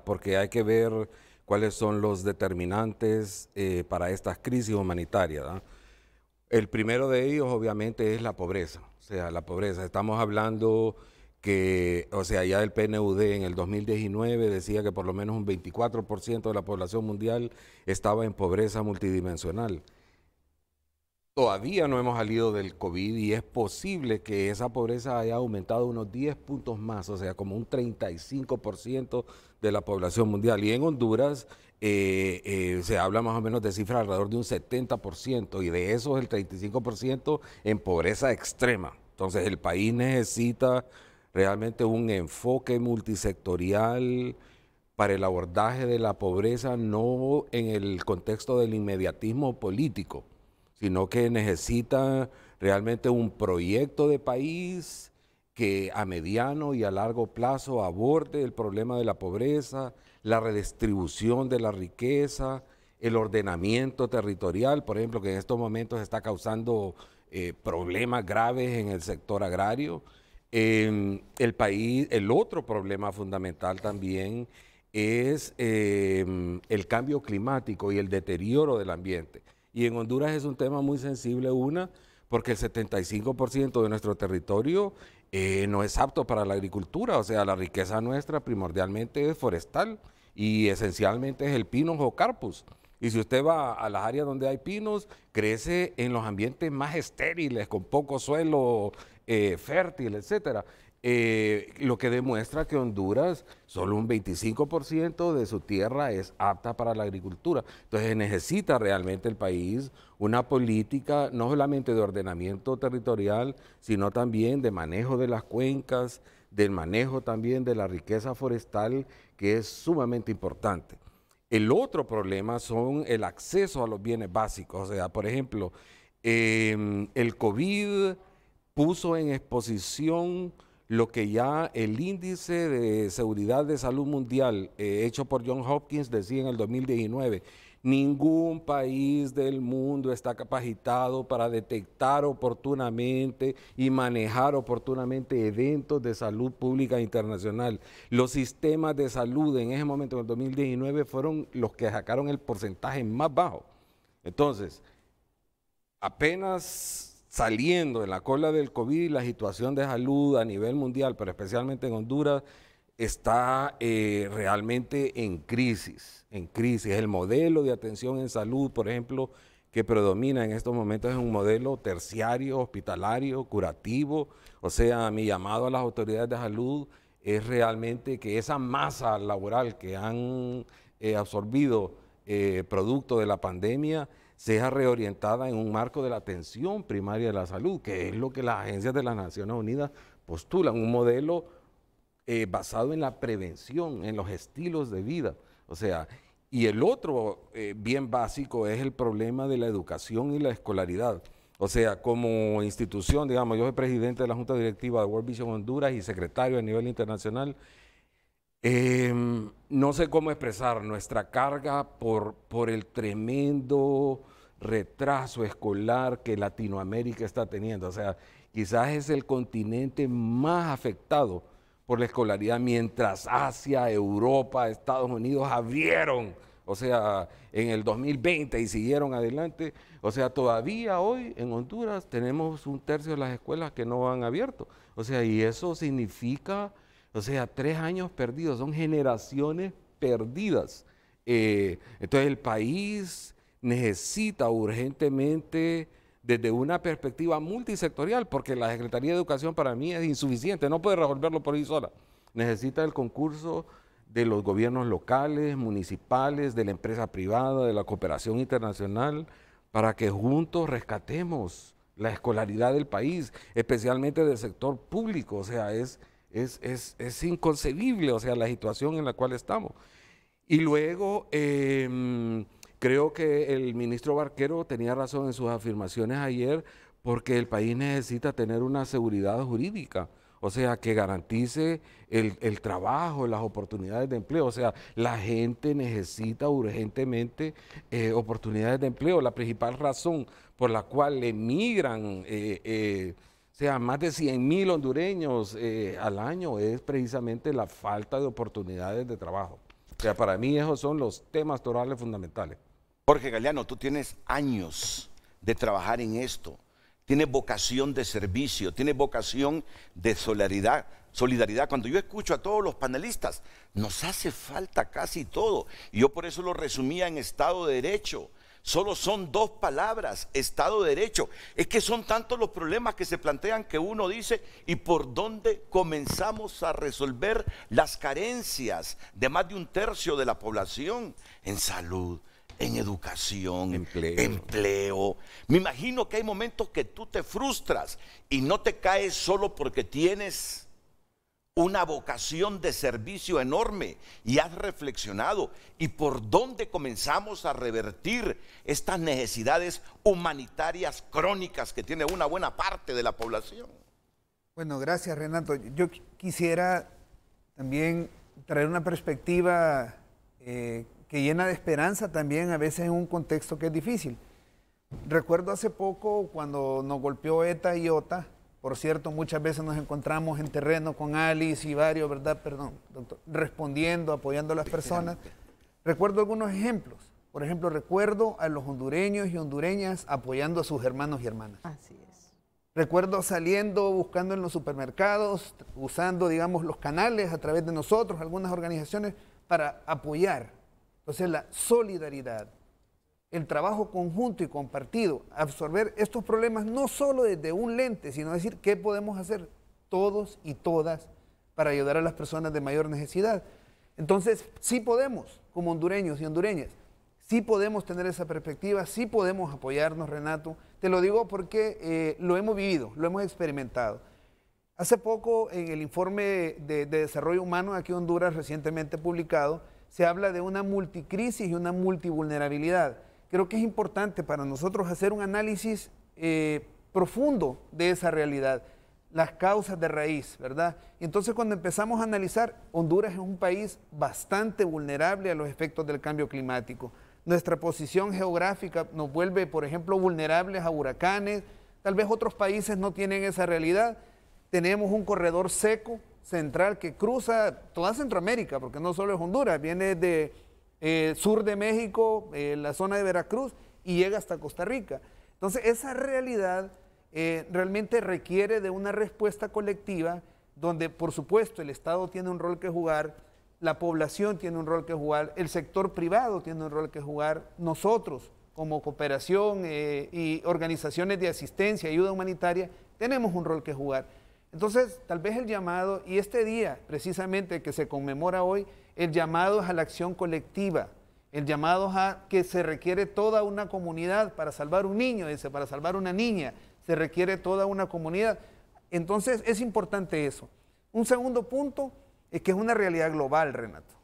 porque hay que ver cuáles son los determinantes para estas crisis humanitarias, ¿no? El primero de ellos, obviamente, es la pobreza. O sea, la pobreza. Estamos hablando que, o sea, ya el PNUD en el 2019 decía que por lo menos un 24% de la población mundial estaba en pobreza multidimensional. Todavía no hemos salido del COVID y es posible que esa pobreza haya aumentado unos 10 puntos más, o sea, como un 35% de la población mundial. Y en Honduras se habla más o menos de cifras alrededor de un 70%, y de eso el 35% en pobreza extrema. Entonces el país necesita realmente un enfoque multisectorial para el abordaje de la pobreza, no en el contexto del inmediatismo político, sino que necesita realmente un proyecto de país que a mediano y a largo plazo aborde el problema de la pobreza, la redistribución de la riqueza, el ordenamiento territorial, por ejemplo, que en estos momentos está causando problemas graves en el sector agrario. El otro problema fundamental también es el cambio climático y el deterioro del ambiente. Y en Honduras es un tema muy sensible, porque el 75% de nuestro territorio no es apto para la agricultura. O sea, la riqueza nuestra primordialmente es forestal y esencialmente es el pinus o carpus. Y si usted va a las áreas donde hay pinos, crece en los ambientes más estériles, con poco suelo fértil, etcétera. Lo que demuestra que Honduras, solo un 25% de su tierra es apta para la agricultura. Entonces necesita realmente el país una política no solamente de ordenamiento territorial, sino también de manejo de las cuencas, del manejo también de la riqueza forestal, que es sumamente importante. El otro problema son el acceso a los bienes básicos. O sea, por ejemplo, el COVID puso en exposición lo que ya el índice de seguridad de salud mundial hecho por Johns Hopkins decía en el 2019, ningún país del mundo está capacitado para detectar oportunamente y manejar oportunamente eventos de salud pública internacional. Los sistemas de salud en ese momento, en el 2019, fueron los que sacaron el porcentaje más bajo. Entonces, apenas saliendo de la cola del COVID, la situación de salud a nivel mundial, pero especialmente en Honduras, está realmente en crisis, El modelo de atención en salud, por ejemplo, que predomina en estos momentos es un modelo terciario, hospitalario, curativo. O sea, mi llamado a las autoridades de salud es realmente que esa masa laboral que han absorbido producto de la pandemia sea reorientada en un marco de la atención primaria de la salud, que es lo que las agencias de las Naciones Unidas postulan, un modelo basado en la prevención, en los estilos de vida. O sea, y el otro bien básico es el problema de la educación y la escolaridad. O sea, como institución, digamos, yo soy presidente de la Junta Directiva de World Vision Honduras y secretario a nivel internacional. No sé cómo expresar nuestra carga por el tremendo retraso escolar que Latinoamérica está teniendo. O sea, quizás es el continente más afectado por la escolaridad, mientras Asia, Europa, Estados Unidos abrieron, o sea, en el 2020 y siguieron adelante. O sea, todavía hoy en Honduras tenemos un tercio de las escuelas que no han abierto. O sea, y eso significa, o sea, 3 años perdidos, son generaciones perdidas. Entonces el país necesita urgentemente, desde una perspectiva multisectorial, porque la Secretaría de Educación para mí es insuficiente, no puede resolverlo por sí sola. Necesita el concurso de los gobiernos locales, municipales, de la empresa privada, de la cooperación internacional, para que juntos rescatemos la escolaridad del país, especialmente del sector público. O sea, es inconcebible, o sea, la situación en la cual estamos. Y luego, creo que el ministro Barquero tenía razón en sus afirmaciones ayer, porque el país necesita tener una seguridad jurídica, o sea, que garantice el trabajo, las oportunidades de empleo. O sea, la gente necesita urgentemente oportunidades de empleo. La principal razón por la cual emigran más de 100,000 hondureños al año es precisamente la falta de oportunidades de trabajo. O sea, para mí esos son los temas torales fundamentales. Jorge Galeano, tú tienes años de trabajar en esto. Tienes vocación de servicio, tienes vocación de solidaridad. Cuando yo escucho a todos los panelistas, nos hace falta casi todo. Y yo por eso lo resumía en Estado de Derecho. Solo son 2 palabras, Estado de Derecho. Es que son tantos los problemas que se plantean que uno dice, ¿y por dónde comenzamos a resolver las carencias de más de 1/3 de la población? En salud, en educación, empleo. Me imagino que hay momentos que tú te frustras y no te caes solo porque tienes una vocación de servicio enorme y has reflexionado. ¿Y por dónde comenzamos a revertir estas necesidades humanitarias crónicas que tiene una buena parte de la población? Bueno, gracias, Renato. Yo quisiera también traer una perspectiva que llena de esperanza también, a veces en un contexto que es difícil. Recuerdo hace poco cuando nos golpeó ETA y OTA. Por cierto, muchas veces nos encontramos en terreno con Alice y varios, ¿verdad? Perdón, doctor, respondiendo, apoyando a las personas. Recuerdo algunos ejemplos. Por ejemplo, recuerdo a los hondureños y hondureñas apoyando a sus hermanos y hermanas. Así es. Recuerdo saliendo, buscando en los supermercados, usando, digamos, los canales a través de nosotros, algunas organizaciones, para apoyar. Entonces, la solidaridad, el trabajo conjunto y compartido, absorber estos problemas no solo desde un lente, sino decir qué podemos hacer todos y todas para ayudar a las personas de mayor necesidad. Entonces, sí podemos, como hondureños y hondureñas, sí podemos tener esa perspectiva, sí podemos apoyarnos, Renato. Te lo digo porque lo hemos vivido, lo hemos experimentado. Hace poco, en el informe de desarrollo humano aquí en Honduras, recientemente publicado, se habla de una multicrisis y una multivulnerabilidad. Creo que es importante para nosotros hacer un análisis profundo de esa realidad, las causas de raíz, ¿verdad? Y entonces cuando empezamos a analizar, Honduras es un país bastante vulnerable a los efectos del cambio climático. Nuestra posición geográfica nos vuelve, por ejemplo, vulnerables a huracanes. Tal vez otros países no tienen esa realidad. Tenemos un corredor seco central que cruza toda Centroamérica, porque no solo es Honduras, viene de sur de México, la zona de Veracruz, y llega hasta Costa Rica. Entonces, esa realidad realmente requiere de una respuesta colectiva, donde, por supuesto, el Estado tiene un rol que jugar, la población tiene un rol que jugar, el sector privado tiene un rol que jugar, nosotros, como cooperación y organizaciones de asistencia y ayuda humanitaria, tenemos un rol que jugar. Entonces, tal vez el llamado, y este día, precisamente, que se conmemora hoy, el llamado es a la acción colectiva, el llamado es a que se requiere toda una comunidad para salvar un niño, para salvar una niña, se requiere toda una comunidad. Entonces, es importante eso. Un segundo punto es que es una realidad global, Renato.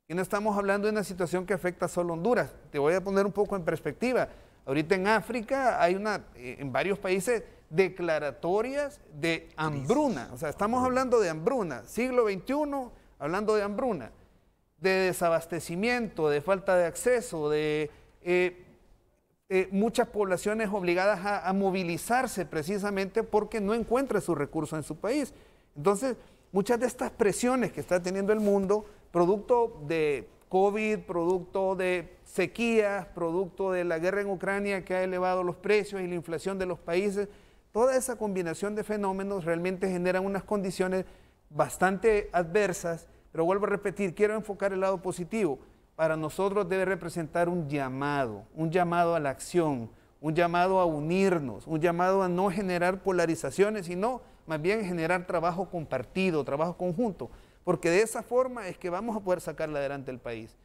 Y no estamos hablando de una situación que afecta solo a Honduras. Te voy a poner un poco en perspectiva. Ahorita en África hay en varios países, declaratorias de hambruna. O sea, estamos hablando de hambruna. Siglo XXI, hablando de hambruna, de desabastecimiento, de falta de acceso, de muchas poblaciones obligadas a movilizarse precisamente porque no encuentran sus recursos en su país. Entonces, muchas de estas presiones que está teniendo el mundo, producto de COVID, producto de sequías, producto de la guerra en Ucrania que ha elevado los precios y la inflación de los países, toda esa combinación de fenómenos realmente generan unas condiciones bastante adversas, pero vuelvo a repetir, quiero enfocar el lado positivo. Para nosotros debe representar un llamado a la acción, un llamado a unirnos, un llamado a no generar polarizaciones, sino más bien generar trabajo compartido, trabajo conjunto, porque de esa forma es que vamos a poder sacarle adelante el país.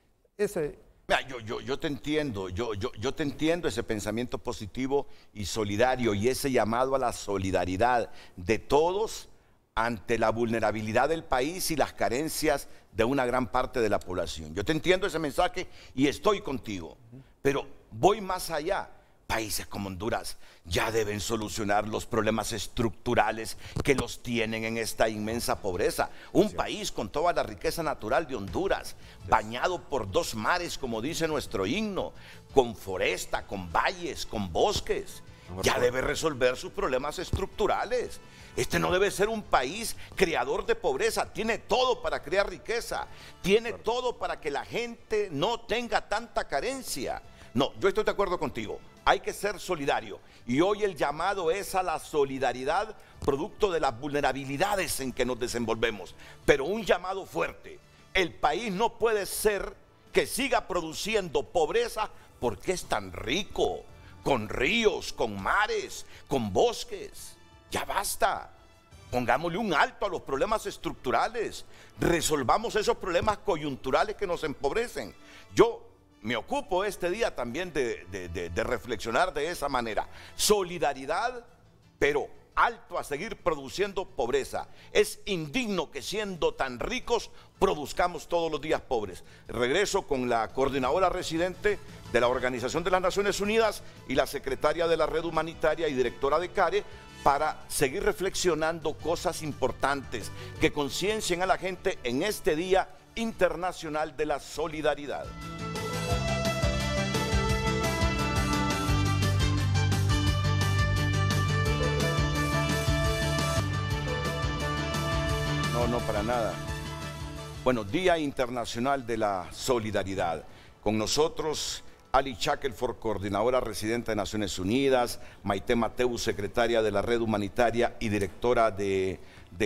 Yo te entiendo, yo te entiendo ese pensamiento positivo y solidario y ese llamado a la solidaridad de todos ante la vulnerabilidad del país y las carencias de una gran parte de la población. Yo te entiendo ese mensaje y estoy contigo, pero voy más allá. Países como Honduras ya deben solucionar los problemas estructurales que los tienen en esta inmensa pobreza. Un país con toda la riqueza natural de Honduras, bañado por 2 mares, como dice nuestro himno, con foresta, con valles, con bosques, ya debe resolver sus problemas estructurales. Este no debe ser un país creador de pobreza, tiene todo para crear riqueza, tiene todo para que la gente no tenga tanta carencia. No, yo estoy de acuerdo contigo. hay que ser solidario. Y hoy el llamado es a la solidaridad producto de las vulnerabilidades en que nos desenvolvemos. Pero un llamado fuerte. El país no puede ser que siga produciendo pobreza porque es tan rico, con ríos, con mares, con bosques. Ya basta. Pongámosle un alto a los problemas estructurales. Resolvamos esos problemas coyunturales que nos empobrecen. Yo me ocupo este día también de reflexionar de esa manera. Solidaridad, pero alto a seguir produciendo pobreza. Es indigno que siendo tan ricos produzcamos todos los días pobres. Regreso con la coordinadora residente de la Organización de las Naciones Unidas y la secretaria de la Red Humanitaria y directora de CARE para seguir reflexionando cosas importantes que conciencien a la gente en este Día Internacional de la Solidaridad. No, para nada. Bueno, Día Internacional de la Solidaridad. Con nosotros, Ali Shackelford, coordinadora residente de Naciones Unidas, Maite Mateus, secretaria de la Red Humanitaria y directora de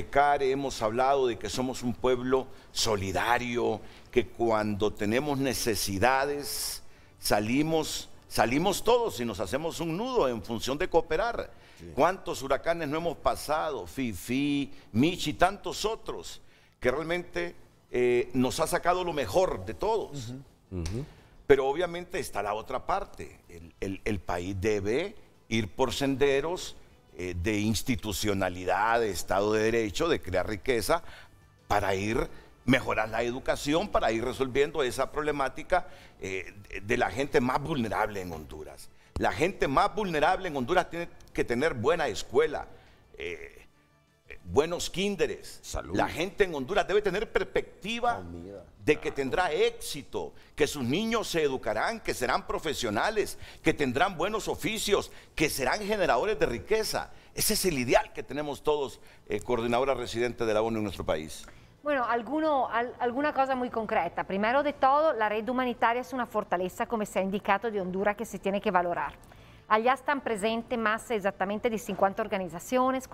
CARE. Hemos hablado de que somos un pueblo solidario, que cuando tenemos necesidades salimos todos y nos hacemos un nudo en función de cooperar. Sí. ¿Cuántos huracanes no hemos pasado? Fifi, Michi y tantos otros, que realmente nos ha sacado lo mejor de todos. Pero obviamente está la otra parte. El país debe ir por senderos de institucionalidad, de Estado de Derecho, de crear riqueza, para ir mejorar la educación, para ir resolviendo esa problemática de la gente más vulnerable en Honduras. La gente más vulnerable en Honduras tiene que tener buena escuela, buenos kinderes. Salud. La gente en Honduras debe tener perspectiva de que tendrá éxito, que sus niños se educarán, que serán profesionales, que tendrán buenos oficios, que serán generadores de riqueza. Ese es el ideal que tenemos todos, coordinadora residente de la ONU en nuestro país. Bueno, alguna cosa muy concreta. Primero de todo, la red humanitaria es una fortaleza, como se ha indicado, de Honduras que se tiene que valorar. Allá están presentes más exactamente de 50 organizaciones,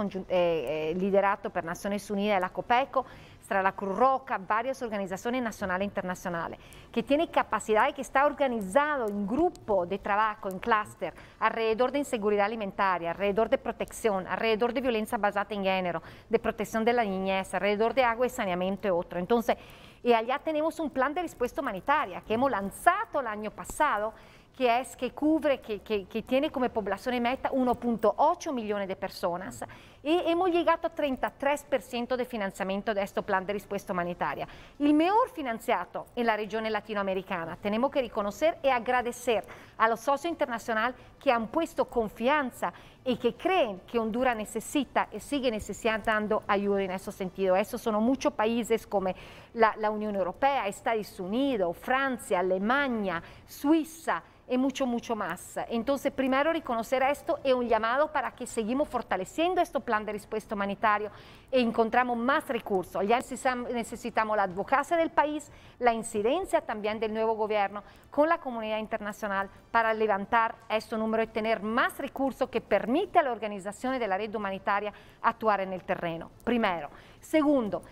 liderato por Naciones Unidas y la COPECO, la Cruz Roja, varias organizaciones nacionales e internacionales, que tienen capacidad y que está organizado en grupo de trabajo, en clúster, alrededor de inseguridad alimentaria, alrededor de protección, alrededor de violencia basada en género, de protección de la niñez, alrededor de agua y saneamiento y otro. Entonces, y allá tenemos un plan de respuesta humanitaria que hemos lanzado el año pasado, que cubre, que tiene como población meta 1.8 millones de personas y hemos llegado a 33% de financiamiento de este plan de respuesta humanitaria. El mejor financiado en la región latinoamericana. Tenemos que reconocer y agradecer a los socios internacionales que han puesto confianza y que creen que Honduras necesita y sigue necesitando ayuda en ese sentido. Esos son muchos países como la Unión Europea, Estados Unidos, Francia, Alemania, Suiza, y mucho más. Entonces, primero reconocer esto es un llamado para que seguimos fortaleciendo este plan de respuesta humanitario e encontramos más recursos. Ya necesitamos la advocacia del país, la incidencia también del nuevo gobierno con la comunidad internacional para levantar este número y tener más recursos que permite a las organizaciones de la red humanitaria actuar en el terreno. Primero. Segundo,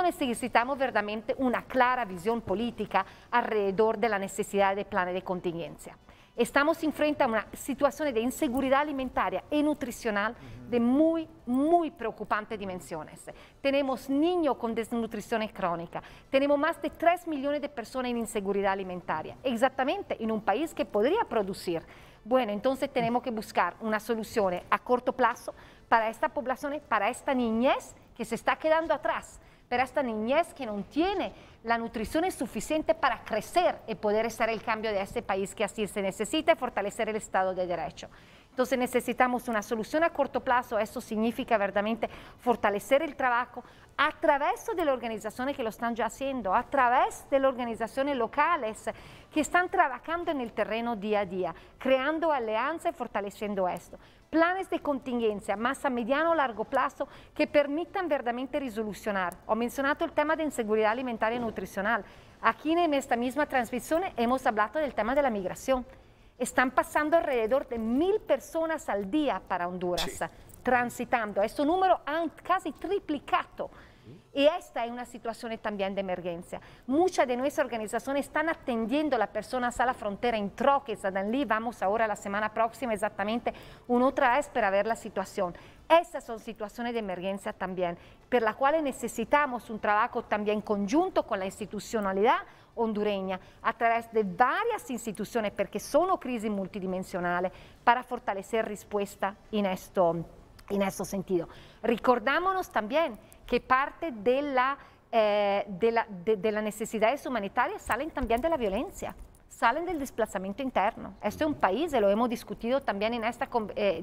necesitamos verdaderamente una clara visión política alrededor de la necesidad de planes de contingencia. Estamos enfrente a una situación de inseguridad alimentaria y nutricional de muy preocupantes dimensiones. Tenemos niños con desnutrición crónica, tenemos más de 3 millones de personas en inseguridad alimentaria, exactamente en un país que podría producir. Bueno, entonces tenemos que buscar una solución a corto plazo para esta población, para esta niñez que se está quedando atrás, para esta niñez que no tiene la nutrición suficiente para crecer y poder hacer el cambio de este país que así se necesita y fortalecer el Estado de Derecho. Entonces necesitamos una solución a corto plazo, eso significa verdaderamente fortalecer el trabajo a través de las organizaciones que lo están ya haciendo, a través de las organizaciones locales que están trabajando en el terreno día a día, creando alianzas y fortaleciendo esto. Planes de contingencia más a mediano o largo plazo que permitan verdaderamente resolucionar. Ho mencionado el tema de inseguridad alimentaria y nutricional. Aquí en esta misma transmisión hemos hablado del tema de la migración. Están pasando alrededor de 1000 personas al día para Honduras, transitando. Este número han casi triplicado. Y esta es una situación también de emergencia. Muchas de nuestras organizaciones están atendiendo a las personas a la frontera en troques, a Danlí. Vamos ahora la semana próxima exactamente una otra vez para ver la situación. Esas son situaciones de emergencia también, por las cuales necesitamos un trabajo también conjunto con la institucionalidad hondureña a través de varias instituciones, porque son crisis multidimensionales, para fortalecer respuesta en este sentido. Recordámonos también que parte de las necesidades humanitarias salen también de la violencia, salen del desplazamiento interno. Este es un país, y lo hemos discutido también en esta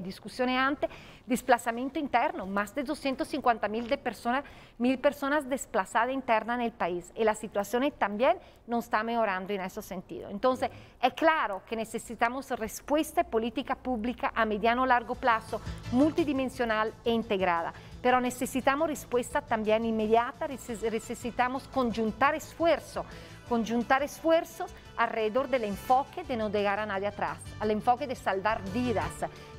discusión antes, desplazamiento interno, más de 250.000 personas desplazadas internas en el país, y la situación también no está mejorando en ese sentido. Entonces, es claro que necesitamos respuesta política pública a mediano largo plazo, multidimensional e integrada, pero necesitamos respuesta también inmediata, necesitamos conjuntar esfuerzos alrededor del enfoque de no dejar a nadie atrás, al enfoque de salvar vidas,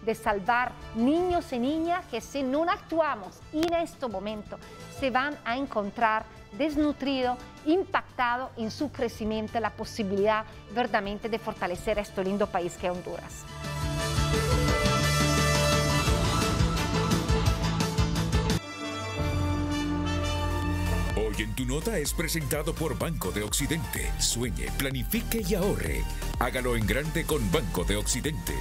de salvar niños y niñas que si no actuamos en este momento se van a encontrar desnutridos, impactados en su crecimiento, la posibilidad verdaderamente de fortalecer este lindo país que es Honduras. Hoy en Tu Nota es presentado por Banco de Occidente. Sueñe, planifique y ahorre. Hágalo en grande con Banco de Occidente.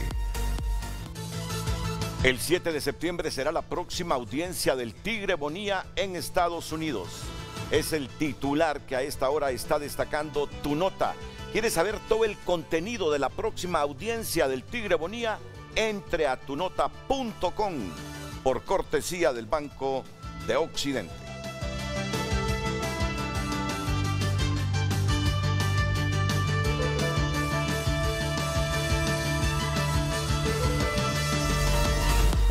El 7 de septiembre será la próxima audiencia del Tigre Bonilla en Estados Unidos. Es el titular que a esta hora está destacando Tu Nota. ¿Quieres saber todo el contenido de la próxima audiencia del Tigre Bonilla? Entre a tunota.com por cortesía del Banco de Occidente.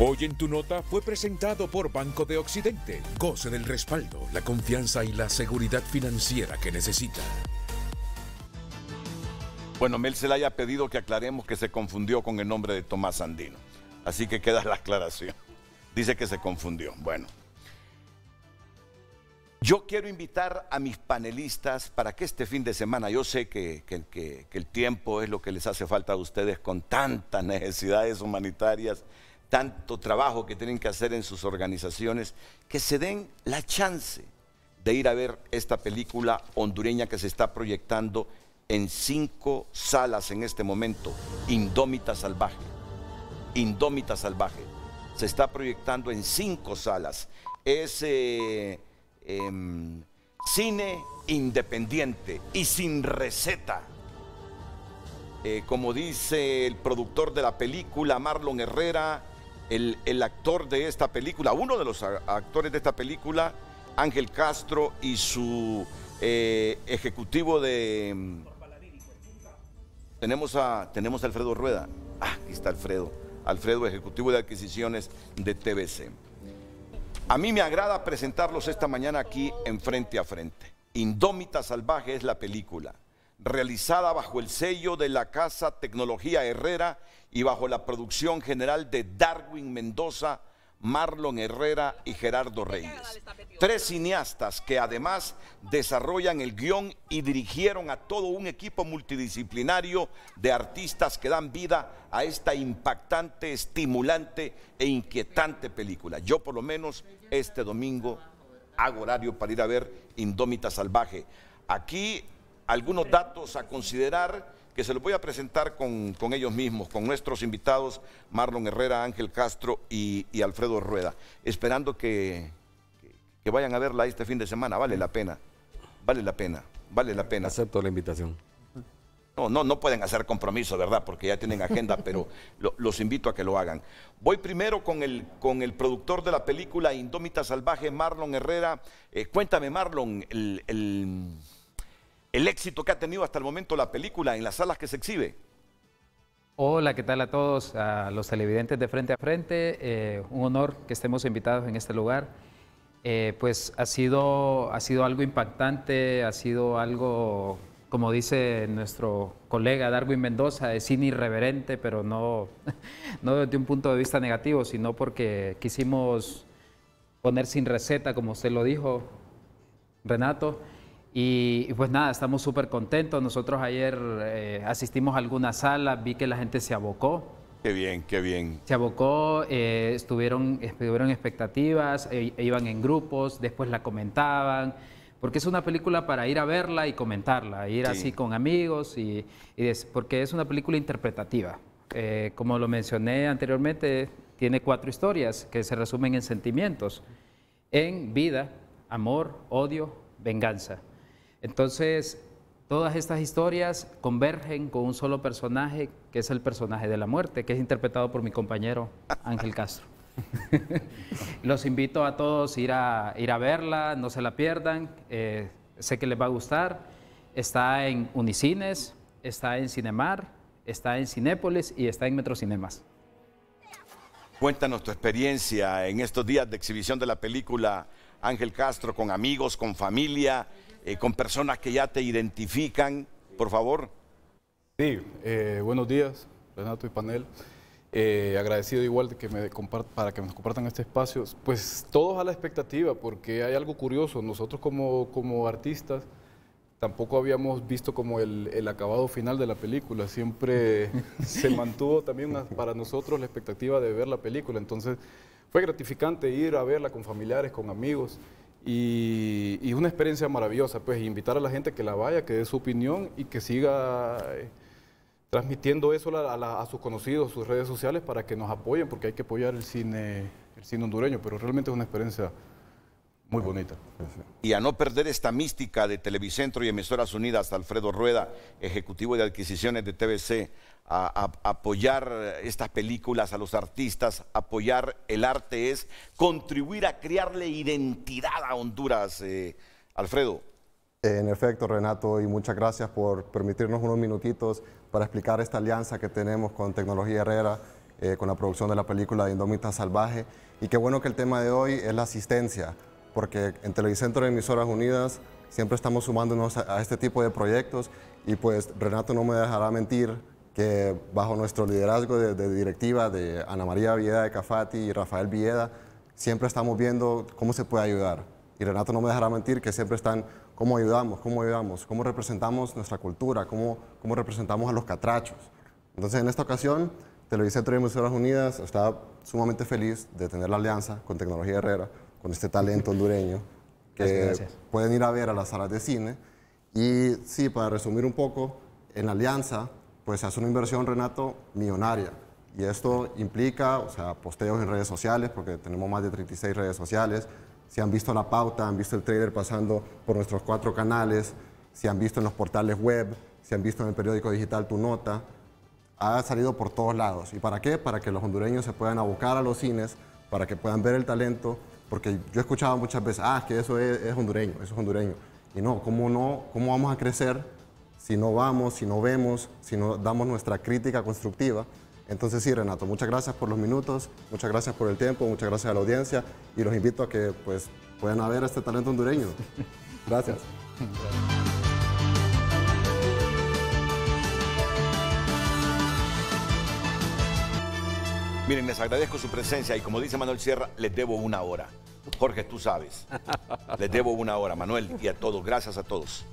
Hoy en Tu Nota fue presentado por Banco de Occidente. Goce del respaldo, la confianza y la seguridad financiera que necesita. Bueno, Mel Zelaya ha pedido que aclaremos que se confundió con el nombre de Tomás Andino. Así que queda la aclaración. Dice que se confundió. Bueno. Yo quiero invitar a mis panelistas para que este fin de semana, yo sé que el tiempo es lo que les hace falta a ustedes con tantas necesidades humanitarias, tanto trabajo que tienen que hacer en sus organizaciones, que se den la chance de ir a ver esta película hondureña que se está proyectando en 5 salas en este momento, Indómita Salvaje. Indómita Salvaje. Se está proyectando en 5 salas. Es cine independiente y sin receta. Como dice el productor de la película, Marlon Herrera, el actor de esta película, uno de los actores de esta película, Ángel Castro, y su ejecutivo de... Tenemos a Alfredo Rueda. Aquí está Alfredo, ejecutivo de adquisiciones de TVC. A mí me agrada presentarlos esta mañana aquí en Frente a Frente. Indómita Salvaje es la película, realizada bajo el sello de la Casa Tecnología Herrera y bajo la producción general de Darwin Mendoza, Marlon Herrera y Gerardo Reyes. 3 cineastas que además desarrollan el guión y dirigieron a todo un equipo multidisciplinario de artistas que dan vida a esta impactante, estimulante e inquietante película. Yo por lo menos este domingo hago horario para ir a ver Indómita Salvaje. Aquí algunos datos a considerar que se los voy a presentar con ellos mismos, con nuestros invitados, Marlon Herrera, Ángel Castro y Alfredo Rueda, esperando que vayan a verla este fin de semana. Vale la pena, vale la pena, vale la pena. Acepto la invitación. No pueden hacer compromiso, ¿verdad? Porque ya tienen agenda, pero los invito a que lo hagan. Voy primero con el productor de la película Indómita Salvaje, Marlon Herrera. Cuéntame, Marlon, el éxito que ha tenido hasta el momento la película en las salas que se exhibe. Hola, ¿qué tal a todos? A los televidentes de Frente a Frente. Un honor que estemos invitados en este lugar. Pues ha sido algo impactante, ha sido algo como dice nuestro colega Darwin Mendoza, es cine irreverente, pero no, no desde un punto de vista negativo, sino porque quisimos poner sin receta, como usted lo dijo, Renato. Y pues nada, estamos súper contentos. Nosotros ayer asistimos a alguna sala, vi que la gente se abocó. Qué bien, qué bien. Se abocó, estuvieron expectativas, iban en grupos, después la comentaban, porque es una película para ir a verla y comentarla, ir así con amigos, porque es una película interpretativa. Como lo mencioné anteriormente, tiene 4 historias que se resumen en sentimientos, en vida, amor, odio, venganza. Entonces, todas estas historias convergen con un solo personaje, que es el personaje de la muerte, que es interpretado por mi compañero Ángel Castro. Los invito a todos a ir a verla, no se la pierdan, sé que les va a gustar. Está en Unicines, está en Cinemar, está en Cinépolis y está en Metrocinemas. Cuéntanos tu experiencia en estos días de exhibición de la película, Ángel Castro, con amigos, con familia, con personas que ya te identifican, por favor. Sí, buenos días, Renato y panel. Agradecido igual de que para que nos compartan este espacio. Pues todos a la expectativa, porque hay algo curioso. Nosotros como artistas tampoco habíamos visto como el acabado final de la película. Siempre se mantuvo también para nosotros la expectativa de ver la película. Entonces fue gratificante ir a verla con familiares, con amigos. Y una experiencia maravillosa, pues invitar a la gente que la vaya, que dé su opinión y que siga transmitiendo eso a sus conocidos, sus redes sociales, para que nos apoyen, porque hay que apoyar el cine hondureño, pero realmente es una experiencia muy bonita. Y a no perder esta mística de Televicentro y Emisoras Unidas, Alfredo Rueda, ejecutivo de adquisiciones de TVC, a apoyar estas películas, a los artistas, apoyar el arte es contribuir a crearle identidad a Honduras. Alfredo. En efecto, Renato, y muchas gracias por permitirnos unos minutitos para explicar esta alianza que tenemos con Tecnología Herrera, con la producción de la película de Indómita Salvaje. Y qué bueno que el tema de hoy es la asistencia, porque en Televicentro y Emisoras Unidas siempre estamos sumándonos a este tipo de proyectos, y pues Renato no me dejará mentir que bajo nuestro liderazgo de directiva de Ana María Villeda de Cafati y Rafael Villeda, siempre estamos viendo cómo se puede ayudar. Y Renato no me dejará mentir que siempre están cómo ayudamos, cómo representamos nuestra cultura, cómo representamos a los catrachos. Entonces, en esta ocasión, Televicentro y Emisoras Unidas está sumamente feliz de tener la alianza con Tecnología Herrera, con este talento hondureño, que pueden ir a ver a las salas de cine. Y sí, para resumir un poco, en la alianza, pues se hace una inversión, Renato, millonaria. Y esto implica, o sea, posteos en redes sociales, porque tenemos más de 36 redes sociales. Si han visto la pauta, han visto el trailer pasando por nuestros 4 canales, si han visto en los portales web, si han visto en el periódico digital Tu Nota, ha salido por todos lados. ¿Y para qué? Para que los hondureños se puedan abocar a los cines, para que puedan ver el talento, porque yo he escuchado muchas veces, que eso es hondureño, eso es hondureño. Y no, ¿cómo vamos a crecer si no vamos, si no vemos, si no damos nuestra crítica constructiva? Entonces sí, Renato, muchas gracias por los minutos, muchas gracias por el tiempo, muchas gracias a la audiencia, y los invito a que pues puedan ver este talento hondureño. Gracias. Miren, les agradezco su presencia y como dice Manuel Sierra, les debo 1 hora. Jorge, tú sabes. Les debo 1 hora, Manuel, y a todos. Gracias a todos.